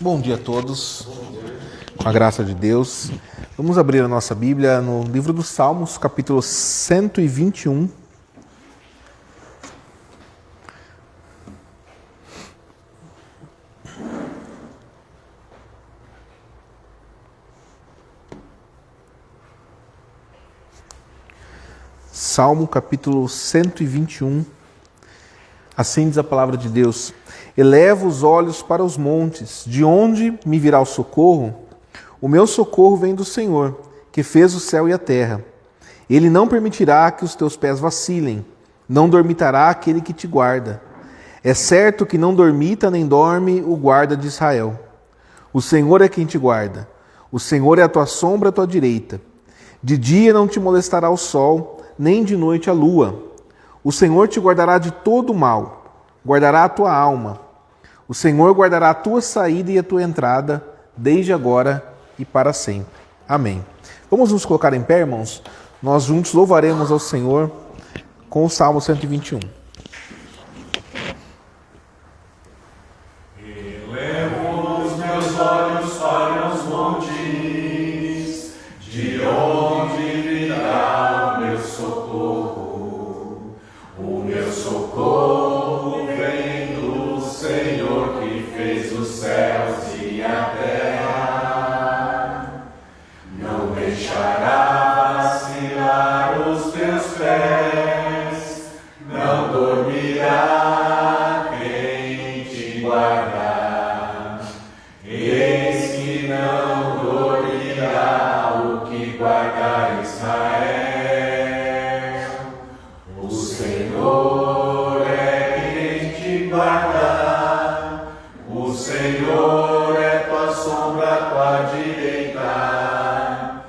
Bom dia a todos, com a graça de Deus. Vamos abrir a nossa Bíblia no livro dos Salmos, capítulo 121. Salmo, capítulo 121. Assim diz a palavra de Deus: Elevo os olhos para os montes, de onde me virá o socorro? O meu socorro vem do Senhor, que fez o céu e a terra. Ele não permitirá que os teus pés vacilem, não dormitará aquele que te guarda. É certo que não dormita nem dorme o guarda de Israel. O Senhor é quem te guarda, o Senhor é a tua sombra à tua direita. De dia não te molestará o sol, nem de noite a lua. O Senhor te guardará de todo o mal, guardará a tua alma. O Senhor guardará a tua saída e a tua entrada, desde agora e para sempre. Amém. Vamos nos colocar em pé, irmãos? Nós juntos louvaremos ao Senhor com o Salmo 121. Elevo os meus olhos para os montes, de onde virá o meu socorro? O meu socorro vem do Senhor que fez os céus e a terra. Não deixará vacilar os teus pés, não dormirá quem te guardar. Eis que não dormirá o que guarda Israel. O Senhor é quem te guarda, o Senhor é tua sombra à tua direita.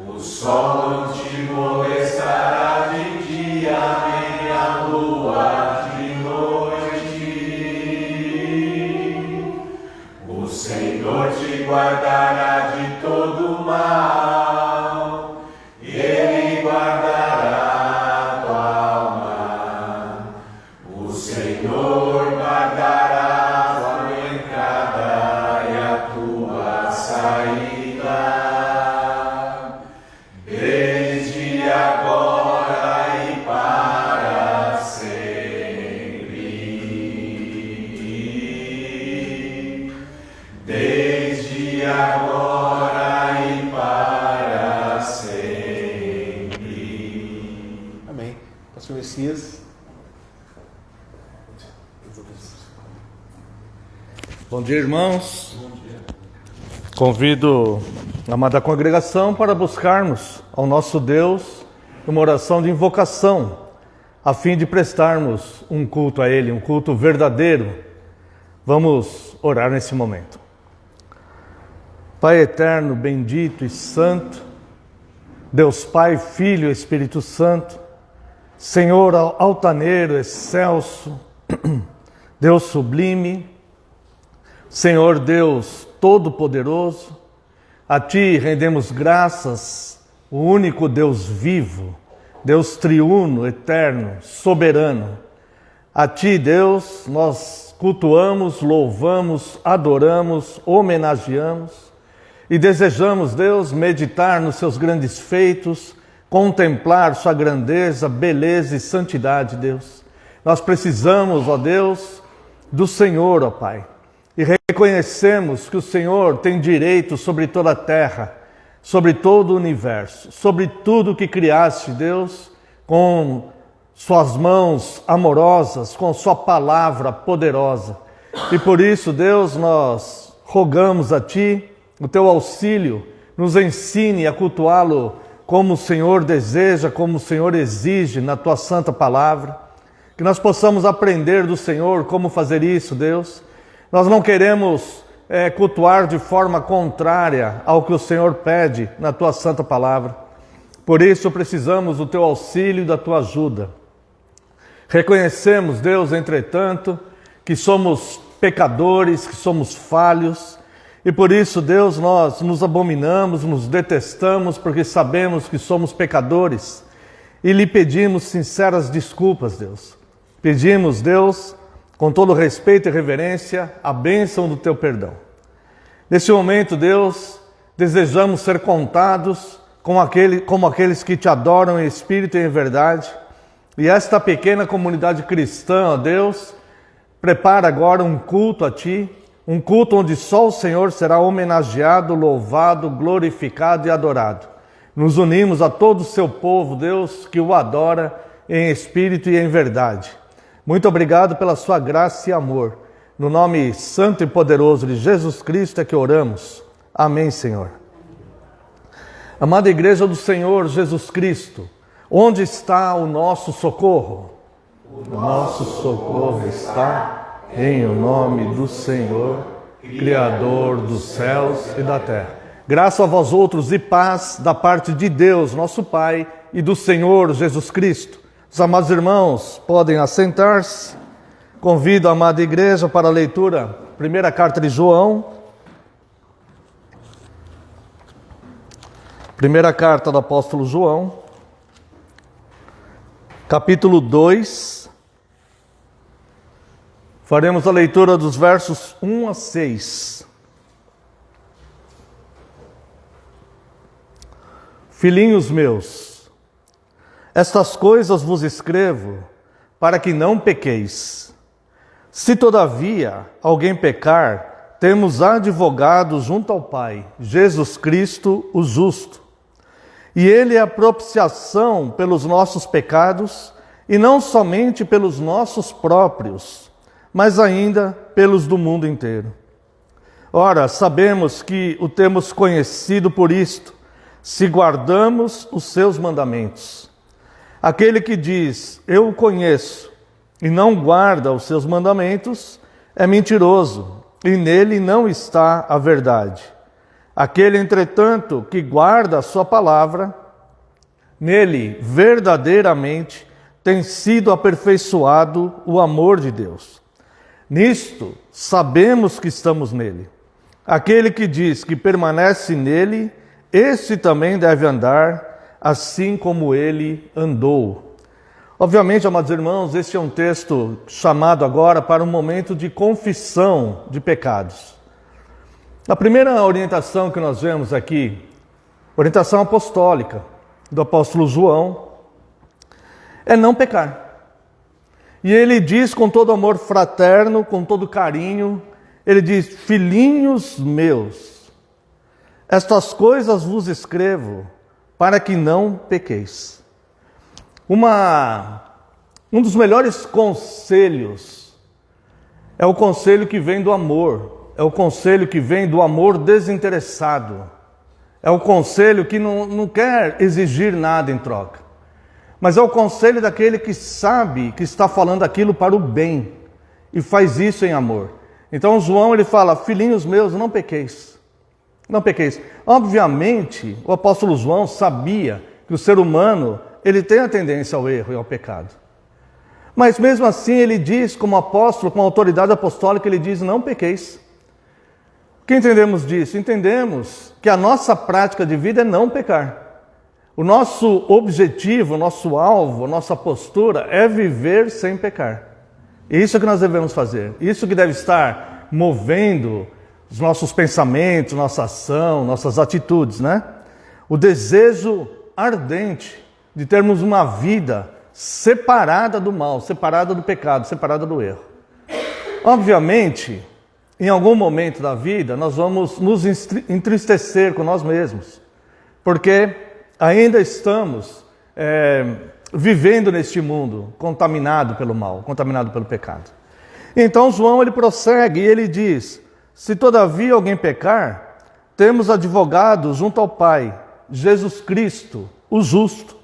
O sol não te molestará de dia, nem a lua de noite. O Senhor te guardará de todo mal, Ele guardará a tua alma. O Senhor guardará a tua entrada e a tua saída, desde agora e para sempre. Desde agora e para sempre. Amém. Pastor Messias. Bom dia, irmãos. Convido a amada congregação para buscarmos ao nosso Deus uma oração de invocação, a fim de prestarmos um culto a Ele, um culto verdadeiro. Vamos orar nesse momento. Pai eterno, bendito e santo, Deus Pai, Filho e Espírito Santo, Senhor altaneiro, excelso, Deus sublime, Senhor Deus todo-poderoso, a Ti rendemos graças, o único Deus vivo, Deus triuno, eterno, soberano. A Ti, Deus, nós cultuamos, louvamos, adoramos, homenageamos e desejamos, Deus, meditar nos Seus grandes feitos, contemplar Sua grandeza, beleza e santidade, Deus. Nós precisamos, ó Deus, do Senhor, ó Pai. E reconhecemos que o Senhor tem direito sobre toda a terra, sobre todo o universo, sobre tudo que criaste, Deus, com Suas mãos amorosas, com Sua palavra poderosa. E por isso, Deus, nós rogamos a Ti o Teu auxílio, nos ensine a cultuá-lo como o Senhor deseja, como o Senhor exige na Tua santa palavra. Que nós possamos aprender do Senhor como fazer isso, Deus. Nós não queremos cultuar de forma contrária ao que o Senhor pede na Tua santa palavra. Por isso precisamos do Teu auxílio e da Tua ajuda. Reconhecemos, Deus, entretanto, que somos pecadores, que somos falhos. E por isso, Deus, nós nos abominamos, nos detestamos, porque sabemos que somos pecadores. E lhe pedimos sinceras desculpas, Deus. Pedimos, Deus, com todo respeito e reverência, a bênção do Teu perdão. Neste momento, Deus, desejamos ser contados como aqueles que te adoram em espírito e em verdade. E esta pequena comunidade cristã, ó Deus, prepara agora um culto a Ti, um culto onde só o Senhor será homenageado, louvado, glorificado e adorado. Nos unimos a todo o Seu povo, Deus, que o adora em espírito e em verdade. Muito obrigado pela Sua graça e amor. No nome santo e poderoso de Jesus Cristo é que oramos. Amém, Senhor. Amada Igreja do Senhor Jesus Cristo, onde está o nosso socorro? O nosso socorro está em o nome do Senhor, Criador dos céus e da terra. Graça a vós outros e paz da parte de Deus, nosso Pai, e do Senhor Jesus Cristo. Os amados irmãos podem assentar-se. Convido a amada Igreja para a leitura, primeira carta de João. Primeira carta do apóstolo João, capítulo 2. Faremos a leitura dos versos 1 a 6. Filhinhos meus, estas coisas vos escrevo para que não pequeis. Se todavia alguém pecar, temos advogado junto ao Pai, Jesus Cristo, o justo. E Ele é a propiciação pelos nossos pecados, e não somente pelos nossos próprios, mas ainda pelos do mundo inteiro. Ora, sabemos que o temos conhecido por isto, se guardamos os seus mandamentos. Aquele que diz, eu o conheço, e não guarda os seus mandamentos, é mentiroso, e nele não está a verdade. Aquele, entretanto, que guarda a sua palavra, nele verdadeiramente tem sido aperfeiçoado o amor de Deus. Nisto sabemos que estamos nele. Aquele que diz que permanece nele, esse também deve andar assim como ele andou. Obviamente, amados irmãos, este é um texto chamado agora para um momento de confissão de pecados. A primeira orientação que nós vemos aqui, orientação apostólica do apóstolo João, é não pecar. E ele diz com todo amor fraterno, com todo carinho, ele diz, filhinhos meus, estas coisas vos escrevo para que não pequeis. Um dos melhores conselhos é o conselho que vem do amor. É o conselho que vem do amor desinteressado. É o conselho que não quer exigir nada em troca. Mas é o conselho daquele que sabe que está falando aquilo para o bem. E faz isso em amor. Então João ele fala, filhinhos meus, não pequeis. Não pequeis. Obviamente, o apóstolo João sabia que o ser humano ele tem a tendência ao erro e ao pecado. Mas mesmo assim ele diz, como apóstolo, com autoridade apostólica, ele diz, não pequeis. O que entendemos disso? Entendemos que a nossa prática de vida é não pecar. O nosso objetivo, o nosso alvo, a nossa postura é viver sem pecar. E isso é que nós devemos fazer. Isso que deve estar movendo os nossos pensamentos, nossa ação, nossas atitudes, né? O desejo ardente de termos uma vida separada do mal, separada do pecado, separada do erro. Obviamente, em algum momento da vida, nós vamos nos entristecer com nós mesmos, porque ainda estamos vivendo neste mundo contaminado pelo mal, contaminado pelo pecado. Então João ele prossegue e ele diz, se todavia alguém pecar, temos advogado junto ao Pai, Jesus Cristo, o justo.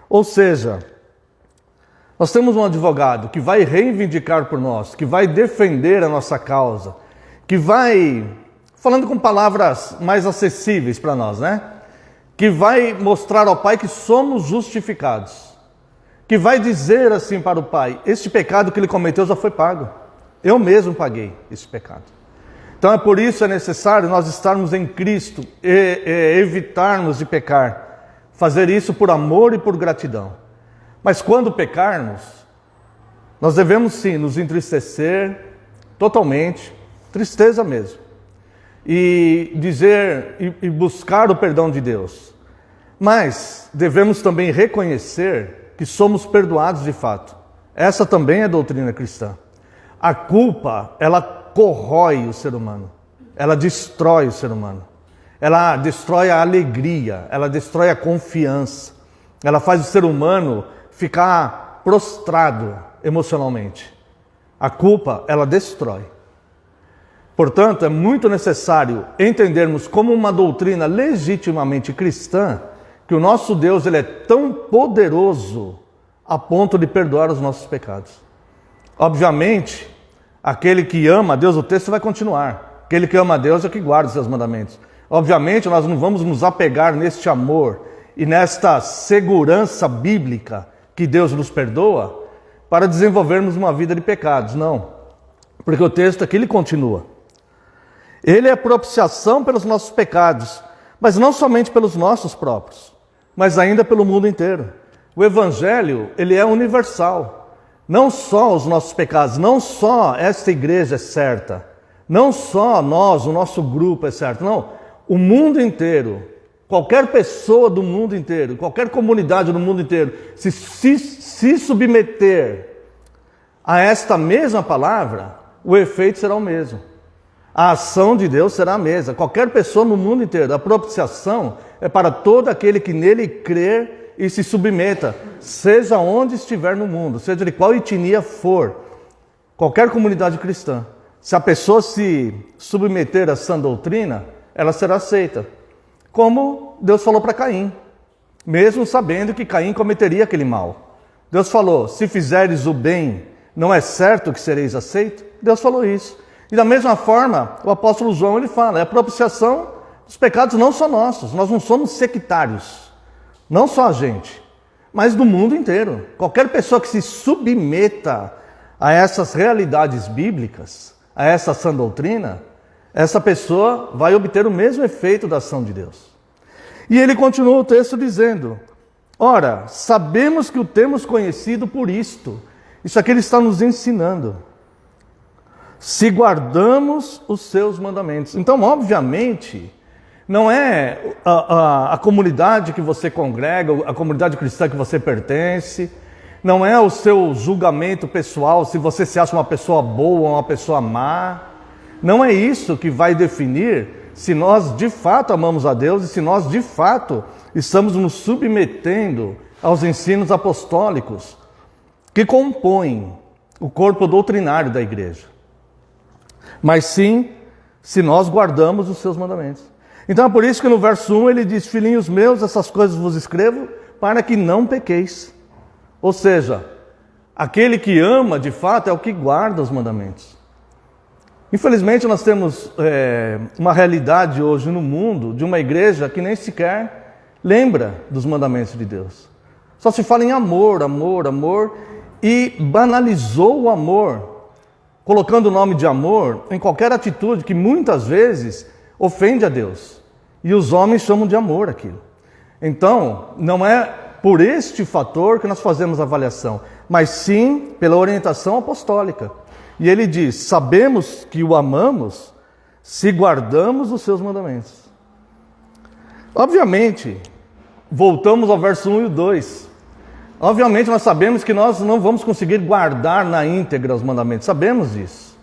Ou seja, nós temos um advogado que vai reivindicar por nós, que vai defender a nossa causa, que vai, falando com palavras mais acessíveis para nós, né? Que vai mostrar ao Pai que somos justificados. Que vai dizer assim para o Pai, este pecado que ele cometeu já foi pago. Eu mesmo paguei esse pecado. Então é por isso é necessário nós estarmos em Cristo e evitarmos de pecar. Fazer isso por amor e por gratidão. Mas quando pecarmos, nós devemos sim nos entristecer totalmente, tristeza mesmo. e dizer e buscar o perdão de Deus. Mas devemos também reconhecer que somos perdoados de fato. Essa também é doutrina cristã. A culpa, ela corrói o ser humano. Ela destrói o ser humano. Ela destrói a alegria, ela destrói a confiança. Ela faz o ser humano ficar prostrado emocionalmente. A culpa, ela destrói. Portanto, é muito necessário entendermos como uma doutrina legitimamente cristã que o nosso Deus ele é tão poderoso a ponto de perdoar os nossos pecados. Obviamente, aquele que ama a Deus, o texto vai continuar. Aquele que ama a Deus é o que guarda os seus mandamentos. Obviamente, nós não vamos nos apegar neste amor e nesta segurança bíblica que Deus nos perdoa para desenvolvermos uma vida de pecados. Não. Porque o texto aqui ele continua. Ele é propiciação pelos nossos pecados, mas não somente pelos nossos próprios, mas ainda pelo mundo inteiro. O Evangelho, ele é universal. Não só os nossos pecados, não só esta igreja é certa, não só nós, o nosso grupo é certo, não. O mundo inteiro, qualquer pessoa do mundo inteiro, qualquer comunidade do mundo inteiro, se submeter a esta mesma palavra, o efeito será o mesmo. A ação de Deus será a mesma. Qualquer pessoa no mundo inteiro. A propiciação é para todo aquele que nele crer e se submeta, seja onde estiver no mundo, seja de qual etnia for, qualquer comunidade cristã. Se a pessoa se submeter a sã doutrina, ela será aceita. Como Deus falou para Caim, mesmo sabendo que Caim cometeria aquele mal. Deus falou, se fizeres o bem, não é certo que sereis aceito? Deus falou isso. E da mesma forma, o apóstolo João ele fala, é a propiciação dos pecados não só nossos, nós não somos sectários, não só a gente, mas do mundo inteiro. Qualquer pessoa que se submeta a essas realidades bíblicas, a essa sã doutrina, essa pessoa vai obter o mesmo efeito da ação de Deus. E ele continua o texto dizendo, ora, sabemos que o temos conhecido por isto. Isso aqui ele está nos ensinando. Se guardamos os seus mandamentos. Então, obviamente, não é a comunidade que você congrega, a comunidade cristã que você pertence, não é o seu julgamento pessoal, se você se acha uma pessoa boa ou uma pessoa má. Não é isso que vai definir se nós de fato amamos a Deus e se nós de fato estamos nos submetendo aos ensinos apostólicos que compõem o corpo doutrinário da igreja. Mas sim, se nós guardamos os seus mandamentos. Então é por isso que no verso 1 ele diz, filhinhos meus, essas coisas vos escrevo para que não pequeis. Ou seja, aquele que ama de fato é o que guarda os mandamentos. Infelizmente nós temos uma realidade hoje no mundo de uma igreja que nem sequer lembra dos mandamentos de Deus. Só se fala em amor, amor, amor e banalizou o amor, colocando o nome de amor em qualquer atitude que muitas vezes ofende a Deus. E os homens chamam de amor aquilo. Então, não é por este fator que nós fazemos a avaliação, mas sim pela orientação apostólica. E ele diz, sabemos que o amamos se guardamos os seus mandamentos. Obviamente, voltamos ao verso 1 e o 2. Obviamente nós sabemos que nós não vamos conseguir guardar na íntegra os mandamentos, sabemos disso.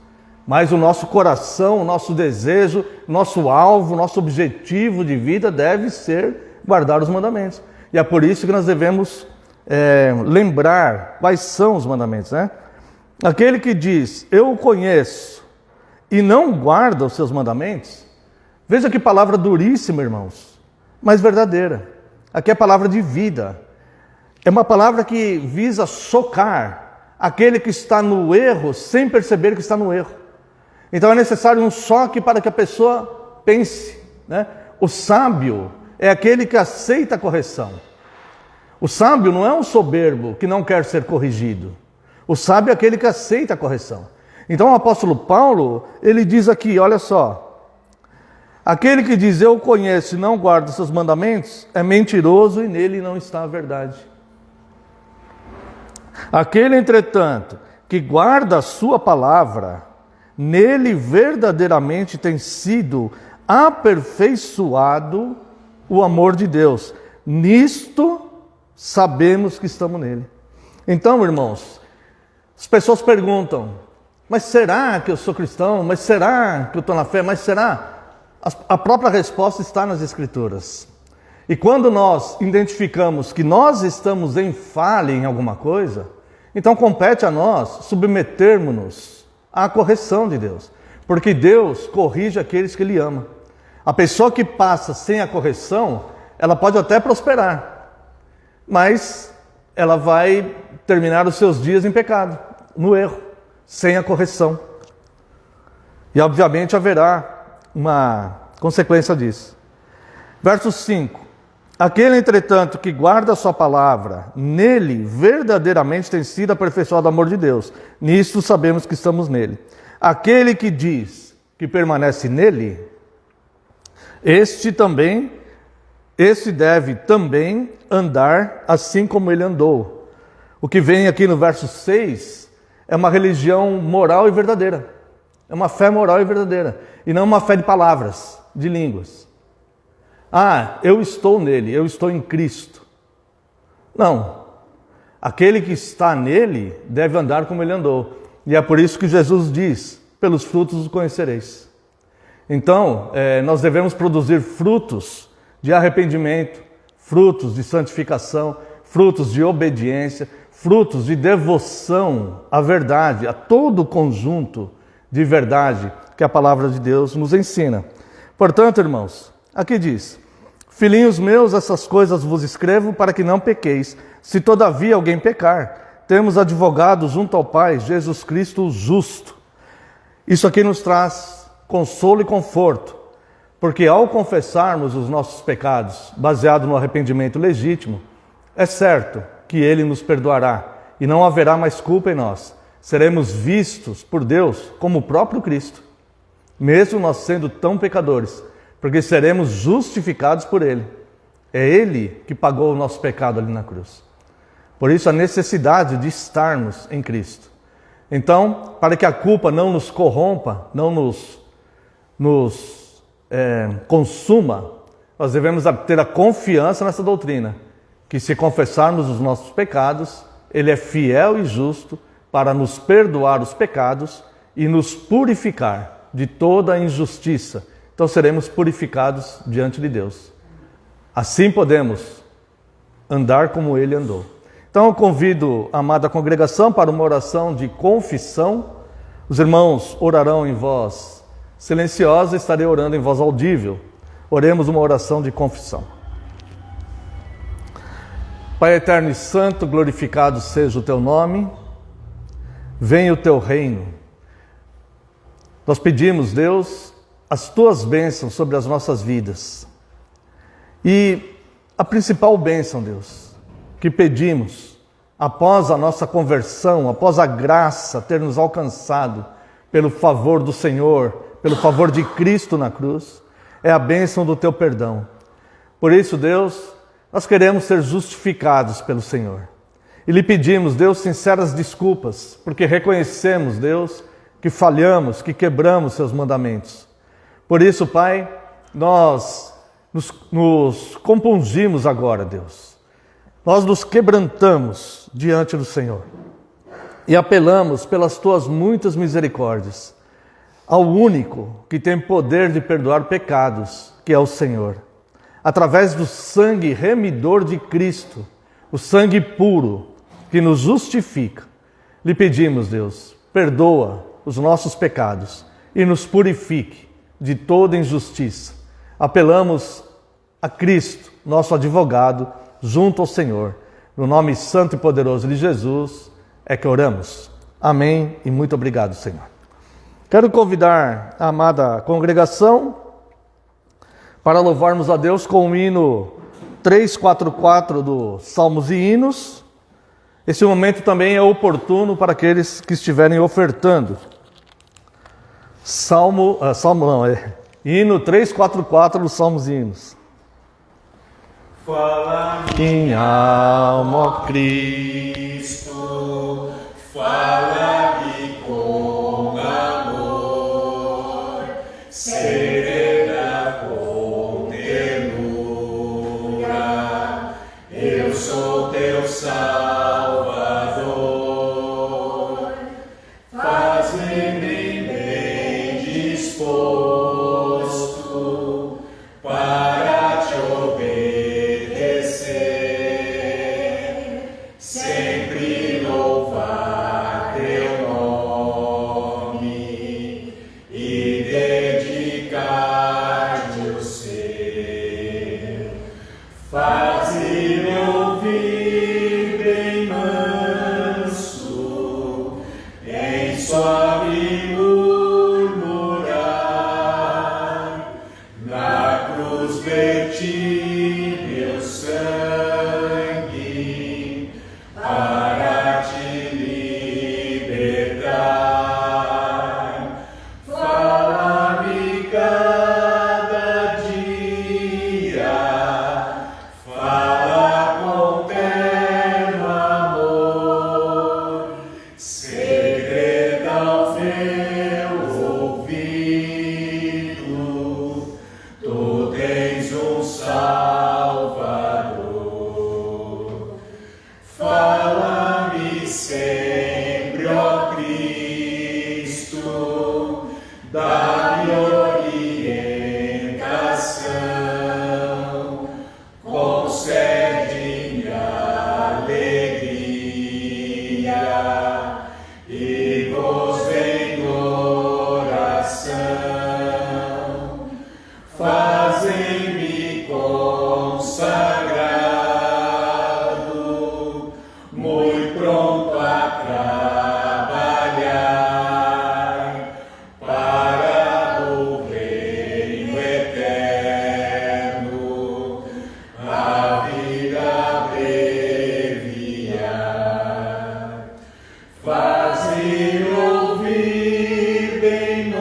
Mas o nosso coração, o nosso desejo, nosso alvo, nosso objetivo de vida deve ser guardar os mandamentos. E é por isso que nós devemos lembrar quais são os mandamentos, né? Aquele que diz, eu o conheço e não guarda os seus mandamentos, veja que palavra duríssima, irmãos, mas verdadeira. Aqui é palavra de vida. É uma palavra que visa chocar aquele que está no erro sem perceber que está no erro. Então é necessário um choque para que a pessoa pense, né? O sábio é aquele que aceita a correção. O sábio não é um soberbo que não quer ser corrigido. O sábio é aquele que aceita a correção. Então o apóstolo Paulo, ele diz aqui, olha só. Aquele que diz eu conheço e não guarda os seus mandamentos é mentiroso e nele não está a verdade. Aquele, entretanto, que guarda a sua palavra, nele verdadeiramente tem sido aperfeiçoado o amor de Deus. Nisto sabemos que estamos nele. Então, irmãos, as pessoas perguntam, mas será que eu sou cristão? Mas será que eu estou na fé? Mas será? A própria resposta está nas Escrituras. E quando nós identificamos que nós estamos em falha em alguma coisa, então compete a nós submetermos-nos à correção de Deus. Porque Deus corrige aqueles que Ele ama. A pessoa que passa sem a correção, ela pode até prosperar, mas ela vai terminar os seus dias em pecado, no erro, sem a correção. E obviamente haverá uma consequência disso. Verso 5. Aquele, entretanto, que guarda a sua palavra, nele verdadeiramente tem sido aperfeiçoado o amor de Deus. Nisto sabemos que estamos nele. Aquele que diz que permanece nele, este deve também andar assim como ele andou. O que vem aqui no verso 6 é uma religião moral e verdadeira. É uma fé moral e verdadeira. E não uma fé de palavras, de línguas. Ah, eu estou nele, eu estou em Cristo. Não. Aquele que está nele deve andar como ele andou. E é por isso que Jesus diz, pelos frutos os conhecereis. Então, nós devemos produzir frutos de arrependimento, frutos de santificação, frutos de obediência, frutos de devoção à verdade, a todo o conjunto de verdade que a palavra de Deus nos ensina. Portanto, irmãos, aqui diz: filhinhos meus, essas coisas vos escrevo para que não pequeis. Se todavia alguém pecar, temos advogado junto ao Pai, Jesus Cristo o justo. Isso aqui nos traz consolo e conforto, porque ao confessarmos os nossos pecados, baseado no arrependimento legítimo, é certo que Ele nos perdoará e não haverá mais culpa em nós. Seremos vistos por Deus como o próprio Cristo, mesmo nós sendo tão pecadores, porque seremos justificados por Ele. É Ele que pagou o nosso pecado ali na cruz. Por isso a necessidade de estarmos em Cristo. Então, para que a culpa não nos corrompa, não nos consuma, nós devemos ter a confiança nessa doutrina, que se confessarmos os nossos pecados, Ele é fiel e justo para nos perdoar os pecados e nos purificar de toda a injustiça. Então seremos purificados diante de Deus. Assim podemos andar como Ele andou. Então eu convido a amada congregação para uma oração de confissão. Os irmãos orarão em voz silenciosa, estarei orando em voz audível. Oremos uma oração de confissão. Pai eterno e santo, glorificado seja o teu nome. Venha o teu reino. Nós pedimos, Deus, as tuas bênçãos sobre as nossas vidas. E a principal bênção, Deus, que pedimos após a nossa conversão, após a graça ter nos alcançado pelo favor do Senhor, pelo favor de Cristo na cruz, é a bênção do teu perdão. Por isso, Deus, nós queremos ser justificados pelo Senhor. E lhe pedimos, Deus, sinceras desculpas, porque reconhecemos, Deus, que falhamos, que quebramos seus mandamentos. Por isso, Pai, nós nos compungimos agora, Deus. Nós nos quebrantamos diante do Senhor e apelamos pelas tuas muitas misericórdias ao único que tem poder de perdoar pecados, que é o Senhor. Através do sangue remidor de Cristo, o sangue puro que nos justifica, lhe pedimos, Deus, perdoa os nossos pecados e nos purifique de toda injustiça. Apelamos a Cristo, nosso advogado, junto ao Senhor. No nome santo e poderoso de Jesus é que oramos. Amém e muito obrigado, Senhor. Quero convidar a amada congregação para louvarmos a Deus com o hino 344 do Salmos e Hinos. Esse momento também é oportuno para aqueles que estiverem ofertando. Hino 344 do Salmos e Hinos. Fala Minha alma, ó Cristo, fala-me com amor, serena faze-me bem disposto para te obedecer, sempre louvar teu nome e dedicar-te o ser. Faze-me ouvir bem manso, em suave murmurar, na cruz verti meu sangue para te libertar. Fala-me cada dia, fala com terno amor, segredo ao meu ouvido, tu tens um Salvador. Fala-me sempre, ó Cristo, dá-me orientação, concede-me alegria e gozo em oração. Fazem-me consagrado, muito pronto a trabalhar para o reino eterno, a vida abreviar. Faze-me ouvir bem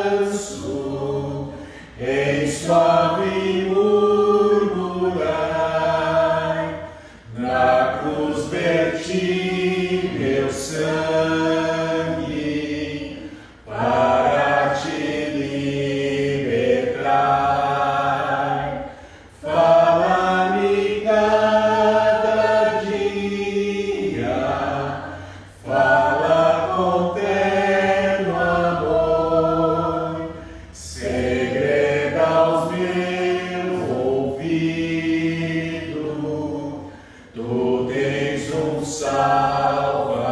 manso, em suave murmurar, na cruz verti meu sangue para te libertar. Fala-me cada dia, fala com terno amor, segreda aos meus ouvidos, tu tens um Salvador.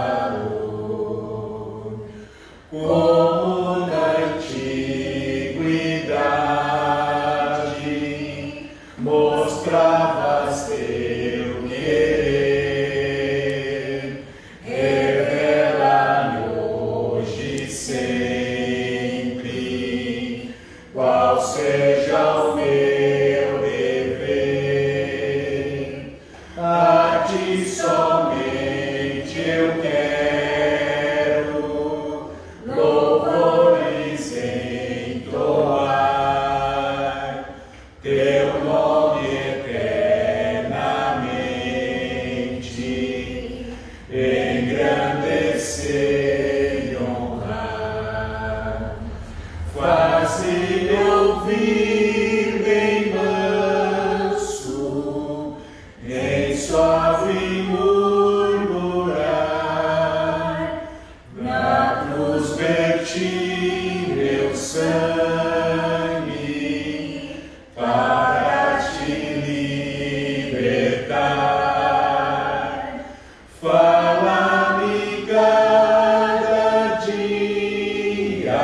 Como na antiguidade mostravas teu querer, revela-me hoje e sempre qual seja o meu dever. A ti somente eu quero louvores entoar, teu nome eternamente engrandecer e honrar. Faze-me ouvir bem manso, em suave murmurar, na cruz verti meu sangue para te libertar. Fala-me cada dia,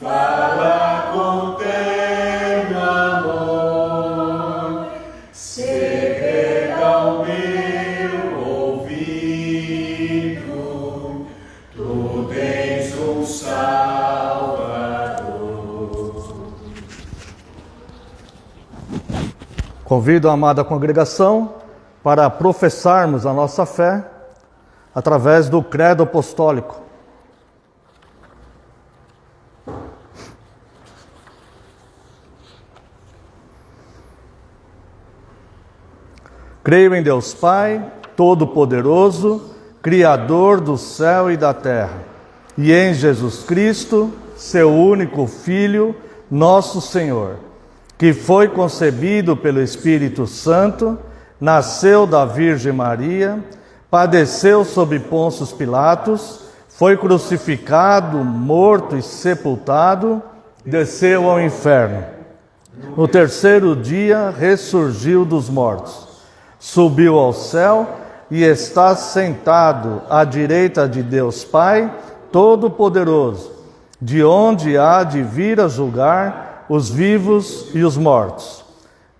fala com terno amor, segreda ao meu ouvido, tu tens um Salvador. Convido a amada congregação para professarmos a nossa fé através do credo apostólico. Creio em Deus Pai, Todo-Poderoso, Criador do céu e da terra, e em Jesus Cristo, seu único Filho, nosso Senhor, que foi concebido pelo Espírito Santo, nasceu da Virgem Maria, padeceu sob Pôncio Pilatos, foi crucificado, morto e sepultado, desceu ao inferno. No terceiro dia ressurgiu dos mortos, subiu ao céu e está sentado à direita de Deus Pai Todo-Poderoso, de onde há de vir a julgar os vivos e os mortos.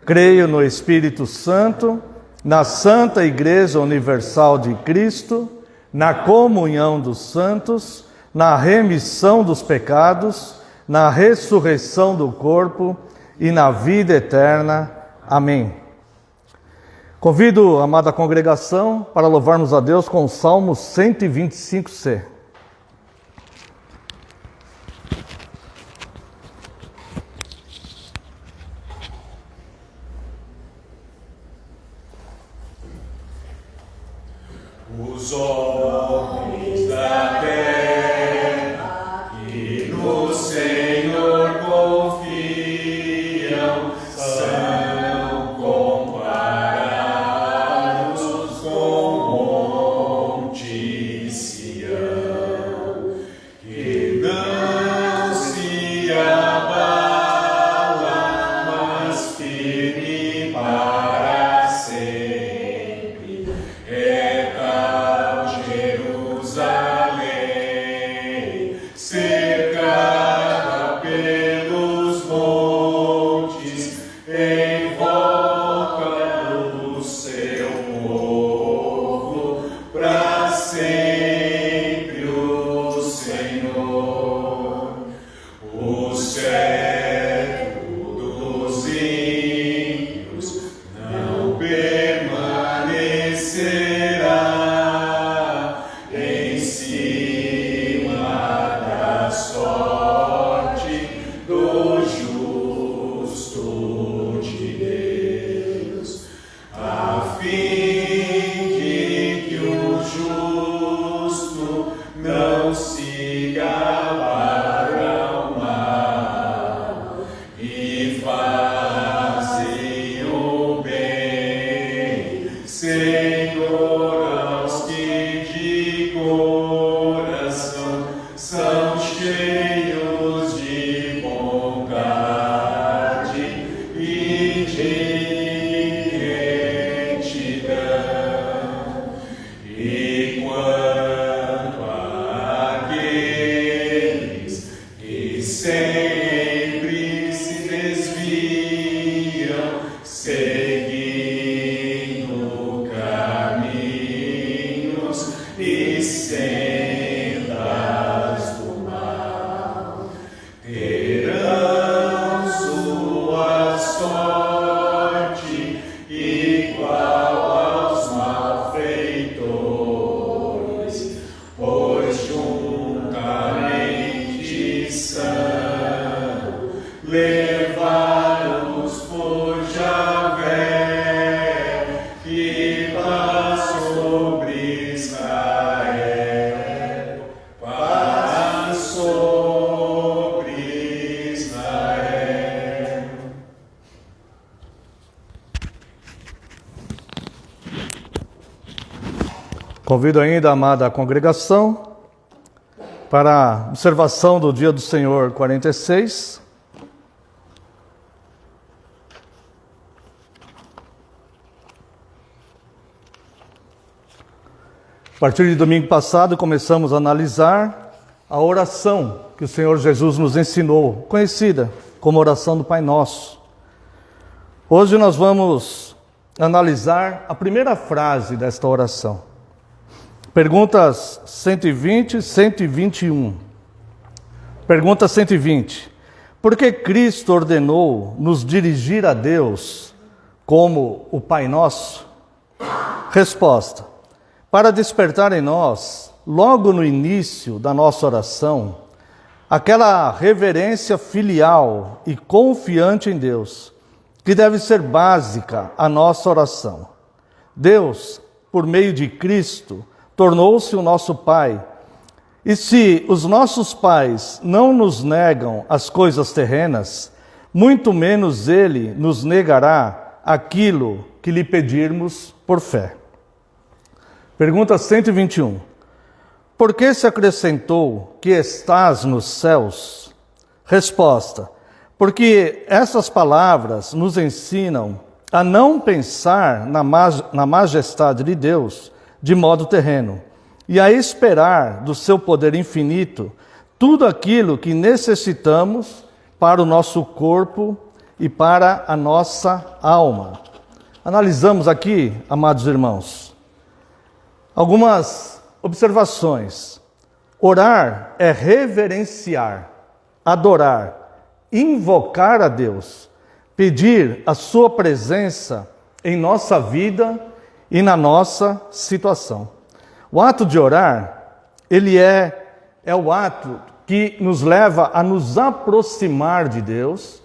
Creio no Espírito Santo, na Santa Igreja Universal de Cristo, na comunhão dos santos, na remissão dos pecados, na ressurreição do corpo e na vida eterna. Amém. Convido a amada congregação para louvarmos a Deus com o Salmo 125C. Os homens da terra que no Senhor confiam são comparados com o monte Sião, que não se abala, mas firme para sempre. Jerusalém, cercada pelos montes, em volta do seu povo, para sempre o Senhor. O servo dos ímpios não permanecerá em cima da sorte do justo de Deus, a fim de que o justo não siga para o mal e fazem o bem, Senhor, aos que de coração são cheios de bondade e de retidão. E quanto àqueles que sempre se desviam, seguindo caminhos e sendas do mal, terão sua sorte igual aos malfeitores, pois juntamente são levados por Javé, que paz sobre Israel, paz sobre Israel. Convido ainda a amada congregação para a observação do Dia do Senhor 46. A partir de domingo passado, começamos a analisar a oração que o Senhor Jesus nos ensinou, conhecida como oração do Pai Nosso. Hoje nós vamos analisar a primeira frase desta oração. Perguntas 120 e 121. Pergunta 120. Por que Cristo ordenou nos dirigir a Deus como o Pai Nosso? Resposta. Para despertar em nós, logo no início da nossa oração, aquela reverência filial e confiante em Deus, que deve ser básica a nossa oração. Deus, por meio de Cristo, tornou-se o nosso Pai. E se os nossos pais não nos negam as coisas terrenas, muito menos Ele nos negará aquilo que lhe pedirmos por fé. Pergunta 121. por que se acrescentou que estás nos céus? Resposta: porque essas palavras nos ensinam a não pensar na majestade de Deus de modo terreno, e a esperar do seu poder infinito tudo aquilo que necessitamos para o nosso corpo e para a nossa alma. Analisamos aqui, amados irmãos, algumas observações. Orar é reverenciar, adorar, invocar a Deus, pedir a sua presença em nossa vida e na nossa situação. O ato de orar, ele é o ato que nos leva a nos aproximar de Deus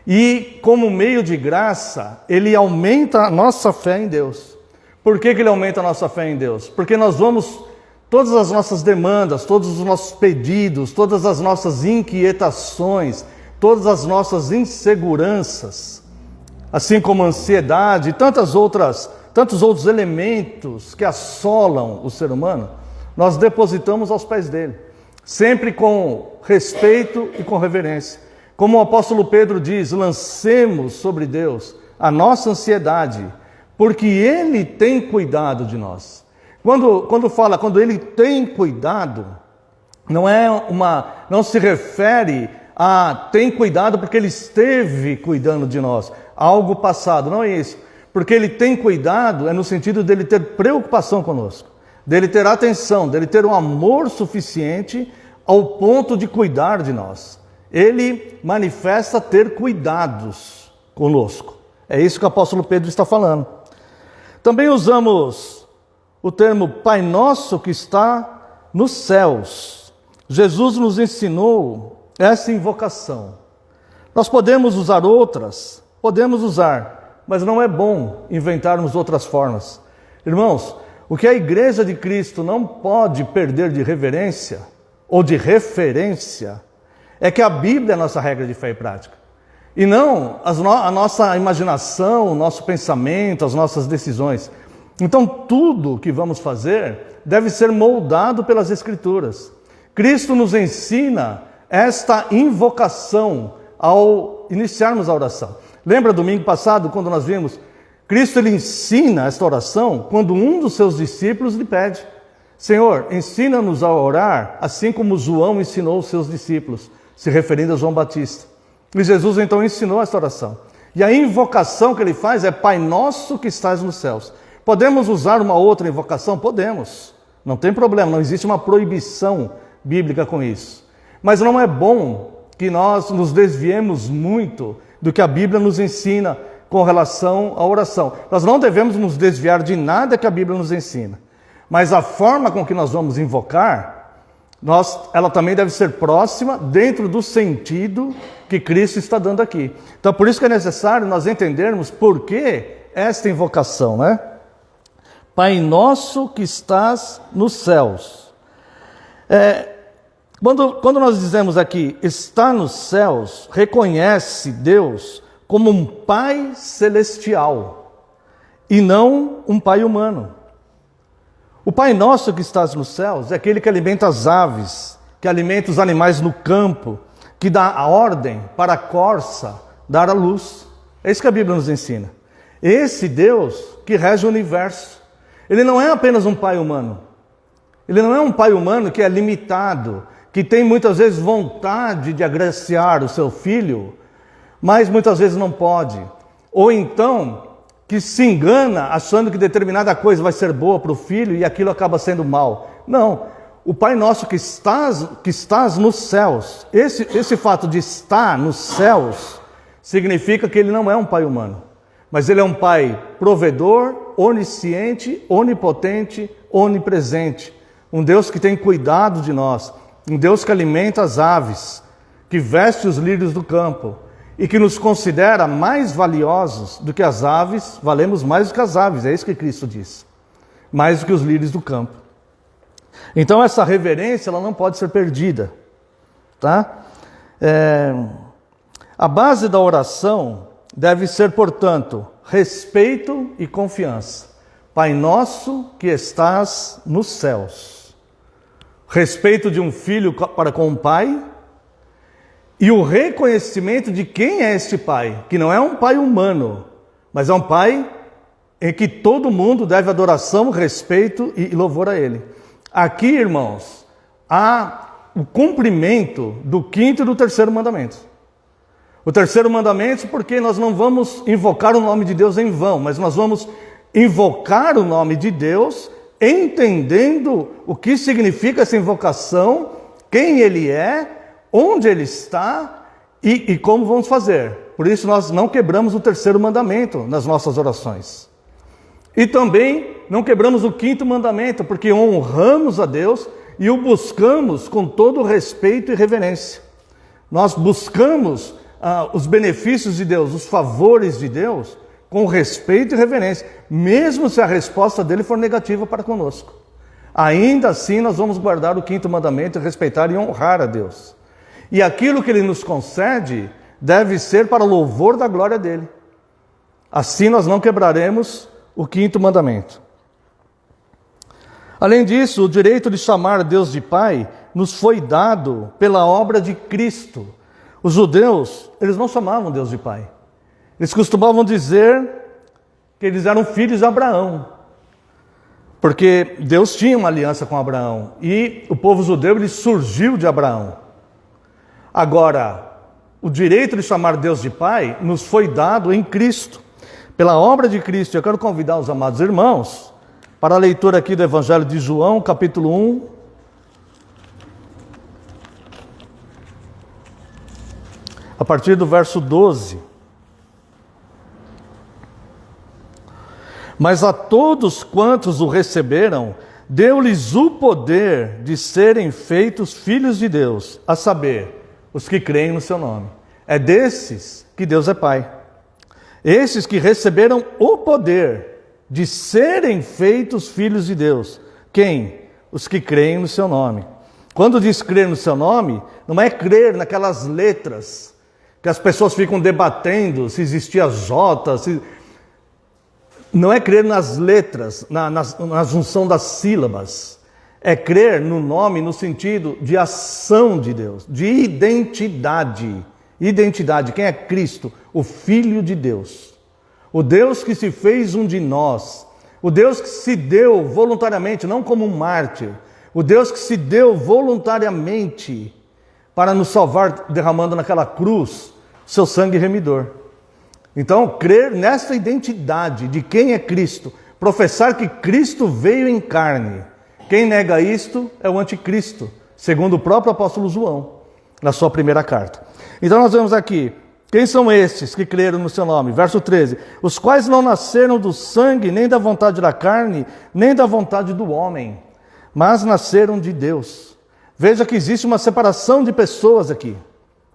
e, como meio de graça, ele aumenta a nossa fé em Deus. Por que ele aumenta a nossa fé em Deus? Porque nós vamos, todas as nossas demandas, todos os nossos pedidos, todas as nossas inquietações, todas as nossas inseguranças, assim como a ansiedade e tantos outros elementos que assolam o ser humano, nós depositamos aos pés dele, sempre com respeito e com reverência. Como o apóstolo Pedro diz, lancemos sobre Deus a nossa ansiedade, porque Ele tem cuidado de nós. Quando Ele tem cuidado, não se refere a tem cuidado porque Ele esteve cuidando de nós, algo passado, não é isso. Porque Ele tem cuidado é no sentido dele ter preocupação conosco, dele ter atenção, dele ter um amor suficiente ao ponto de cuidar de nós. Ele manifesta ter cuidados conosco. É isso que o apóstolo Pedro está falando. Também usamos o termo Pai Nosso que está nos céus. Jesus nos ensinou essa invocação. Nós podemos usar outras, mas não é bom inventarmos outras formas. Irmãos, o que a Igreja de Cristo não pode perder de reverência ou de referência é que a Bíblia é a nossa regra de fé e prática. E não a nossa imaginação, o nosso pensamento, as nossas decisões. Então tudo que vamos fazer deve ser moldado pelas Escrituras. Cristo nos ensina esta invocação ao iniciarmos a oração. Lembra domingo passado quando nós vimos? Cristo ele ensina esta oração quando um dos seus discípulos lhe pede: Senhor, ensina-nos a orar assim como João ensinou os seus discípulos, se referindo a João Batista. E Jesus então ensinou esta oração. E a invocação que ele faz é Pai Nosso que estás nos céus. Podemos usar uma outra invocação? Podemos. Não tem problema, não existe uma proibição bíblica com isso. Mas não é bom que nós nos desviemos muito do que a Bíblia nos ensina com relação à oração. Nós não devemos nos desviar de nada que a Bíblia nos ensina. Mas a forma com que nós vamos invocar, ela também deve ser próxima dentro do sentido que Cristo está dando aqui. Então, por isso que é necessário nós entendermos por que esta invocação, né? Pai Nosso que estás nos céus. Quando nós dizemos aqui, está nos céus, reconhece Deus como um Pai celestial e não um Pai humano. O Pai Nosso que estás nos céus é aquele que alimenta as aves, que alimenta os animais no campo, que dá a ordem para a corça dar a luz. É isso que a Bíblia nos ensina. Esse Deus que rege o universo. Ele não é apenas um Pai humano. Ele não é um Pai humano que é limitado, que tem muitas vezes vontade de agraciar o seu filho, mas muitas vezes não pode. Ou então, que se engana achando que determinada coisa vai ser boa para o filho e aquilo acaba sendo mal. Não, o Pai Nosso que estás nos céus, esse fato de estar nos céus, significa que ele não é um Pai humano, mas ele é um Pai provedor, onisciente, onipotente, onipresente. Um Deus que tem cuidado de nós, um Deus que alimenta as aves, que veste os lírios do campo e que nos considera mais valiosos do que as aves, valemos mais do que as aves, é isso que Cristo diz, mais do que os lírios do campo. Então essa reverência ela não pode ser perdida, tá? A base da oração deve ser, portanto, respeito e confiança. Pai nosso que estás nos céus. respeito de um filho para com o pai e o reconhecimento de quem é este pai, que não é um pai humano, mas é um pai em que todo mundo deve adoração, respeito e louvor a ele. Aqui, irmãos, há o cumprimento do 5º e do 3º mandamento. O 3º mandamento, porque nós não vamos invocar o nome de Deus em vão, mas nós vamos invocar o nome de Deus, entendendo o que significa essa invocação, quem Ele é, onde Ele está e como vamos fazer. Por isso nós não quebramos o 3º mandamento nas nossas orações. E também não quebramos o 5º mandamento, porque honramos a Deus e o buscamos com todo respeito e reverência. Nós buscamos os benefícios de Deus, os favores de Deus, com respeito e reverência, mesmo se a resposta dele for negativa para conosco. Ainda assim nós vamos guardar o 5º mandamento e respeitar e honrar a Deus. E aquilo que Ele nos concede deve ser para o louvor da glória dEle. Assim nós não quebraremos o 5º mandamento. Além disso, o direito de chamar Deus de Pai nos foi dado pela obra de Cristo. Os judeus, eles não chamavam Deus de Pai. Eles costumavam dizer que eles eram filhos de Abraão, porque Deus tinha uma aliança com Abraão e o povo judeu ele surgiu de Abraão. Agora, o direito de chamar Deus de Pai nos foi dado em Cristo, pela obra de Cristo. Eu quero convidar os amados irmãos para a leitura aqui do Evangelho de João, capítulo 1. A partir do verso 12. Mas a todos quantos o receberam, deu-lhes o poder de serem feitos filhos de Deus, a saber, os que creem no seu nome. É desses que Deus é Pai. Esses que receberam o poder de serem feitos filhos de Deus. Quem? Os que creem no seu nome. Quando diz crer no seu nome, não é crer naquelas letras que as pessoas ficam debatendo se existia J, não é crer nas letras, na junção das sílabas. É crer no nome no sentido de ação de Deus, de identidade. Identidade, quem é Cristo? O Filho de Deus. O Deus que se fez um de nós. O Deus que se deu voluntariamente, não como um mártir. O Deus que se deu voluntariamente para nos salvar, derramando naquela cruz seu sangue remidor. Então, crer nessa identidade de quem é Cristo, professar que Cristo veio em carne. Quem nega isto é o anticristo, segundo o próprio apóstolo João, na sua primeira carta. Então nós vemos aqui, quem são estes que creram no seu nome? Verso 13, os quais não nasceram do sangue, nem da vontade da carne, nem da vontade do homem, mas nasceram de Deus. Veja que existe uma separação de pessoas aqui.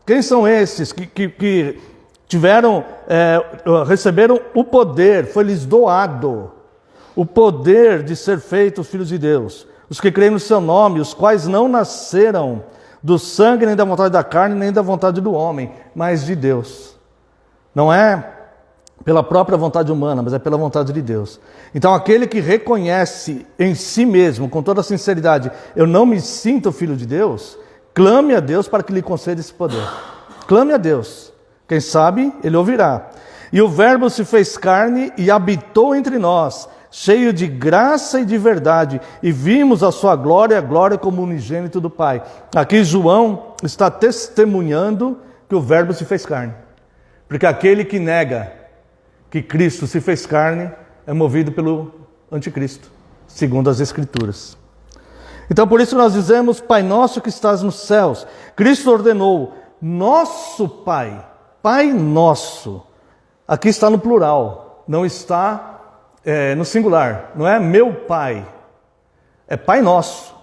Quem são esses que receberam o poder, foi-lhes doado o poder de ser feitos filhos de Deus? Os que creem no seu nome, os quais não nasceram do sangue, nem da vontade da carne, nem da vontade do homem, mas de Deus. Não é pela própria vontade humana, mas é pela vontade de Deus. Então aquele que reconhece em si mesmo, com toda a sinceridade, eu não me sinto filho de Deus, clame a Deus para que lhe conceda esse poder. Clame a Deus. Quem sabe, Ele ouvirá. E o Verbo se fez carne e habitou entre nós, cheio de graça e de verdade, e vimos a sua glória, a glória como unigênito do Pai. Aqui João está testemunhando que o Verbo se fez carne. Porque aquele que nega que Cristo se fez carne é movido pelo anticristo, segundo as Escrituras. Então por isso nós dizemos, Pai nosso que estás nos céus. Cristo ordenou, nosso Pai, Pai nosso. Aqui está no plural, não está no singular. Não é meu Pai, é Pai nosso.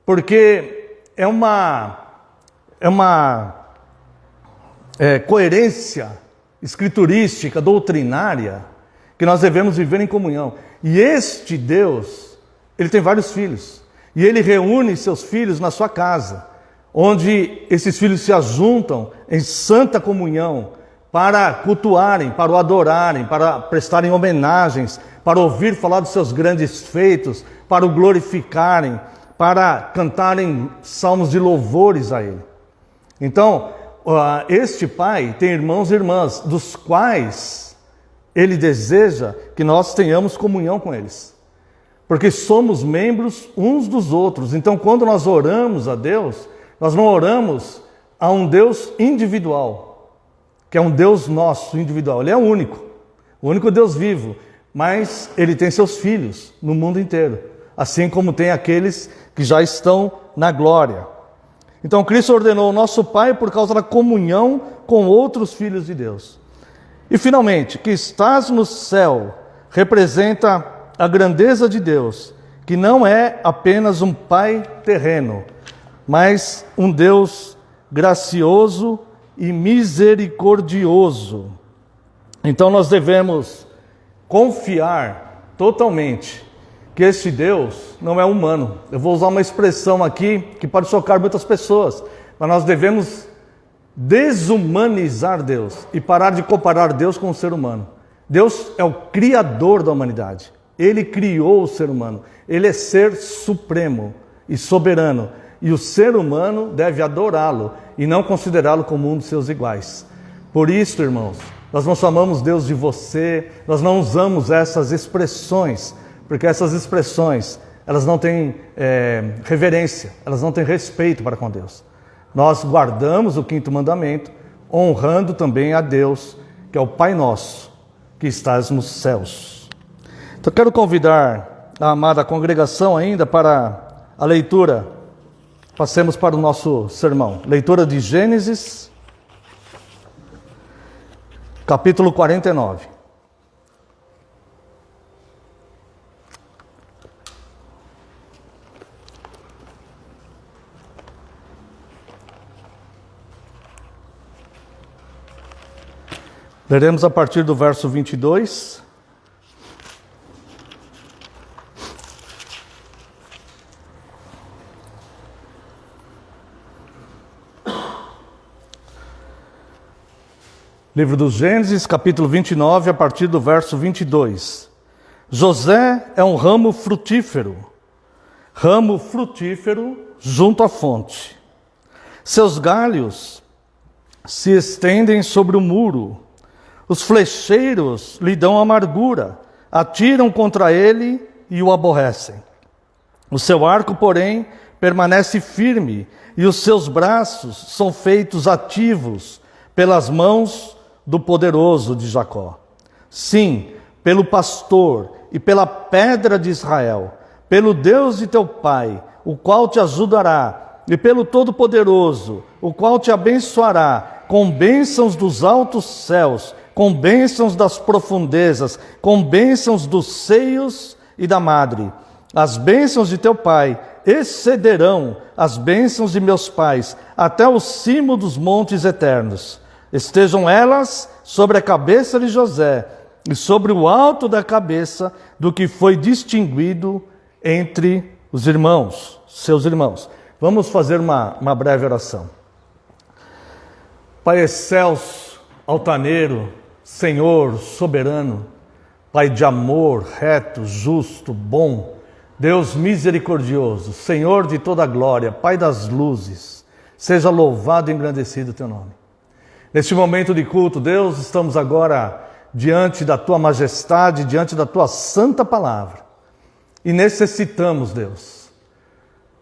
Porque é uma coerência escriturística, doutrinária, que nós devemos viver em comunhão. E este Deus, Ele tem vários filhos. E Ele reúne seus filhos na sua casa, onde esses filhos se ajuntam em santa comunhão para cultuarem, para o adorarem, para prestarem homenagens, para ouvir falar dos seus grandes feitos, para o glorificarem, para cantarem salmos de louvores a Ele. Então, este Pai tem irmãos e irmãs, dos quais Ele deseja que nós tenhamos comunhão com eles. Porque somos membros uns dos outros. Então, quando nós oramos a Deus, nós não oramos a um Deus individual, que é um Deus nosso, individual. Ele é o único Deus vivo, mas Ele tem seus filhos no mundo inteiro, assim como tem aqueles que já estão na glória. Então, Cristo ordenou o nosso Pai por causa da comunhão com outros filhos de Deus. E, finalmente, que estás no céu representa a grandeza de Deus, que não é apenas um Pai terreno, mas um Deus gracioso e misericordioso. Então nós devemos confiar totalmente que este Deus não é humano. Eu vou usar uma expressão aqui que pode chocar muitas pessoas, mas nós devemos desumanizar Deus e parar de comparar Deus com o ser humano. Deus é o criador da humanidade. Ele criou o ser humano. Ele é ser supremo e soberano. E o ser humano deve adorá-lo e não considerá-lo como um dos seus iguais. Por isso, irmãos, nós não chamamos Deus de você, nós não usamos essas expressões, porque essas expressões, elas não têm reverência, elas não têm respeito para com Deus. Nós guardamos o 5º mandamento, honrando também a Deus, que é o Pai nosso, que estás nos céus. Então, quero convidar a amada congregação ainda para a leitura. Passemos para o nosso sermão. Leitura de Gênesis, capítulo 49. Leremos a partir do verso 22. Livro dos Gênesis, capítulo 29, a partir do verso 22. José é um ramo frutífero junto à fonte. Seus galhos se estendem sobre o muro. Os flecheiros lhe dão amargura, atiram contra ele e o aborrecem. O seu arco, porém, permanece firme, e os seus braços são feitos ativos pelas mãos do poderoso de Jacó. Sim, pelo pastor e pela pedra de Israel, pelo Deus de teu pai, o qual te ajudará, e pelo Todo-Poderoso, o qual te abençoará, com bênçãos dos altos céus, com bênçãos das profundezas, com bênçãos dos seios e da madre. As bênçãos de teu pai excederão as bênçãos de meus pais, até o cimo dos montes eternos. Estejam elas sobre a cabeça de José e sobre o alto da cabeça do que foi distinguido entre os irmãos, seus irmãos. Vamos fazer uma breve oração. Pai excelso, altaneiro, Senhor soberano, Pai de amor, reto, justo, bom, Deus misericordioso, Senhor de toda a glória, Pai das luzes, seja louvado e engrandecido o teu nome. Neste momento de culto, Deus, estamos agora diante da tua majestade, diante da tua santa palavra. E necessitamos, Deus,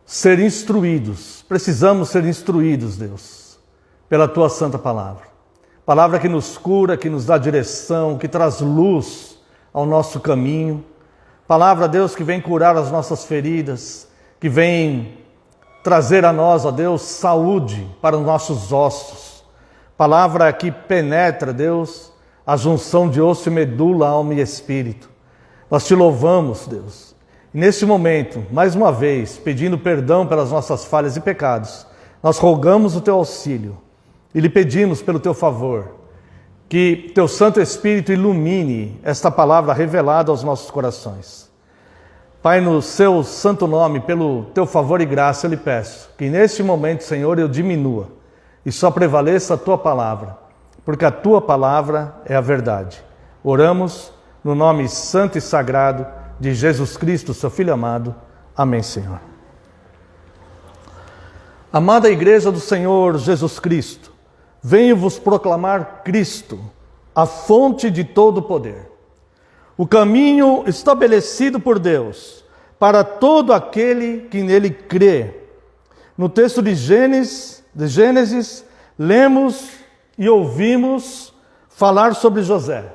ser instruídos, precisamos ser instruídos, Deus, pela tua santa palavra. Palavra que nos cura, que nos dá direção, que traz luz ao nosso caminho. Palavra, Deus, que vem curar as nossas feridas, que vem trazer a nós, ó Deus, saúde para os nossos ossos. Palavra que penetra, Deus, a junção de osso e medula, alma e espírito. Nós te louvamos, Deus. E neste momento, mais uma vez, pedindo perdão pelas nossas falhas e pecados, nós rogamos o teu auxílio e lhe pedimos pelo teu favor, que teu Santo Espírito ilumine esta palavra revelada aos nossos corações. Pai, no seu santo nome, pelo teu favor e graça, eu lhe peço que neste momento, Senhor, eu diminua e só prevaleça a tua palavra, porque a tua palavra é a verdade. Oramos no nome santo e sagrado de Jesus Cristo, seu Filho amado. Amém, Senhor. Amada Igreja do Senhor Jesus Cristo, venho vos proclamar Cristo, a fonte de todo poder. O caminho estabelecido por Deus para todo aquele que nele crê. No texto de Gênesis, lemos e ouvimos falar sobre José.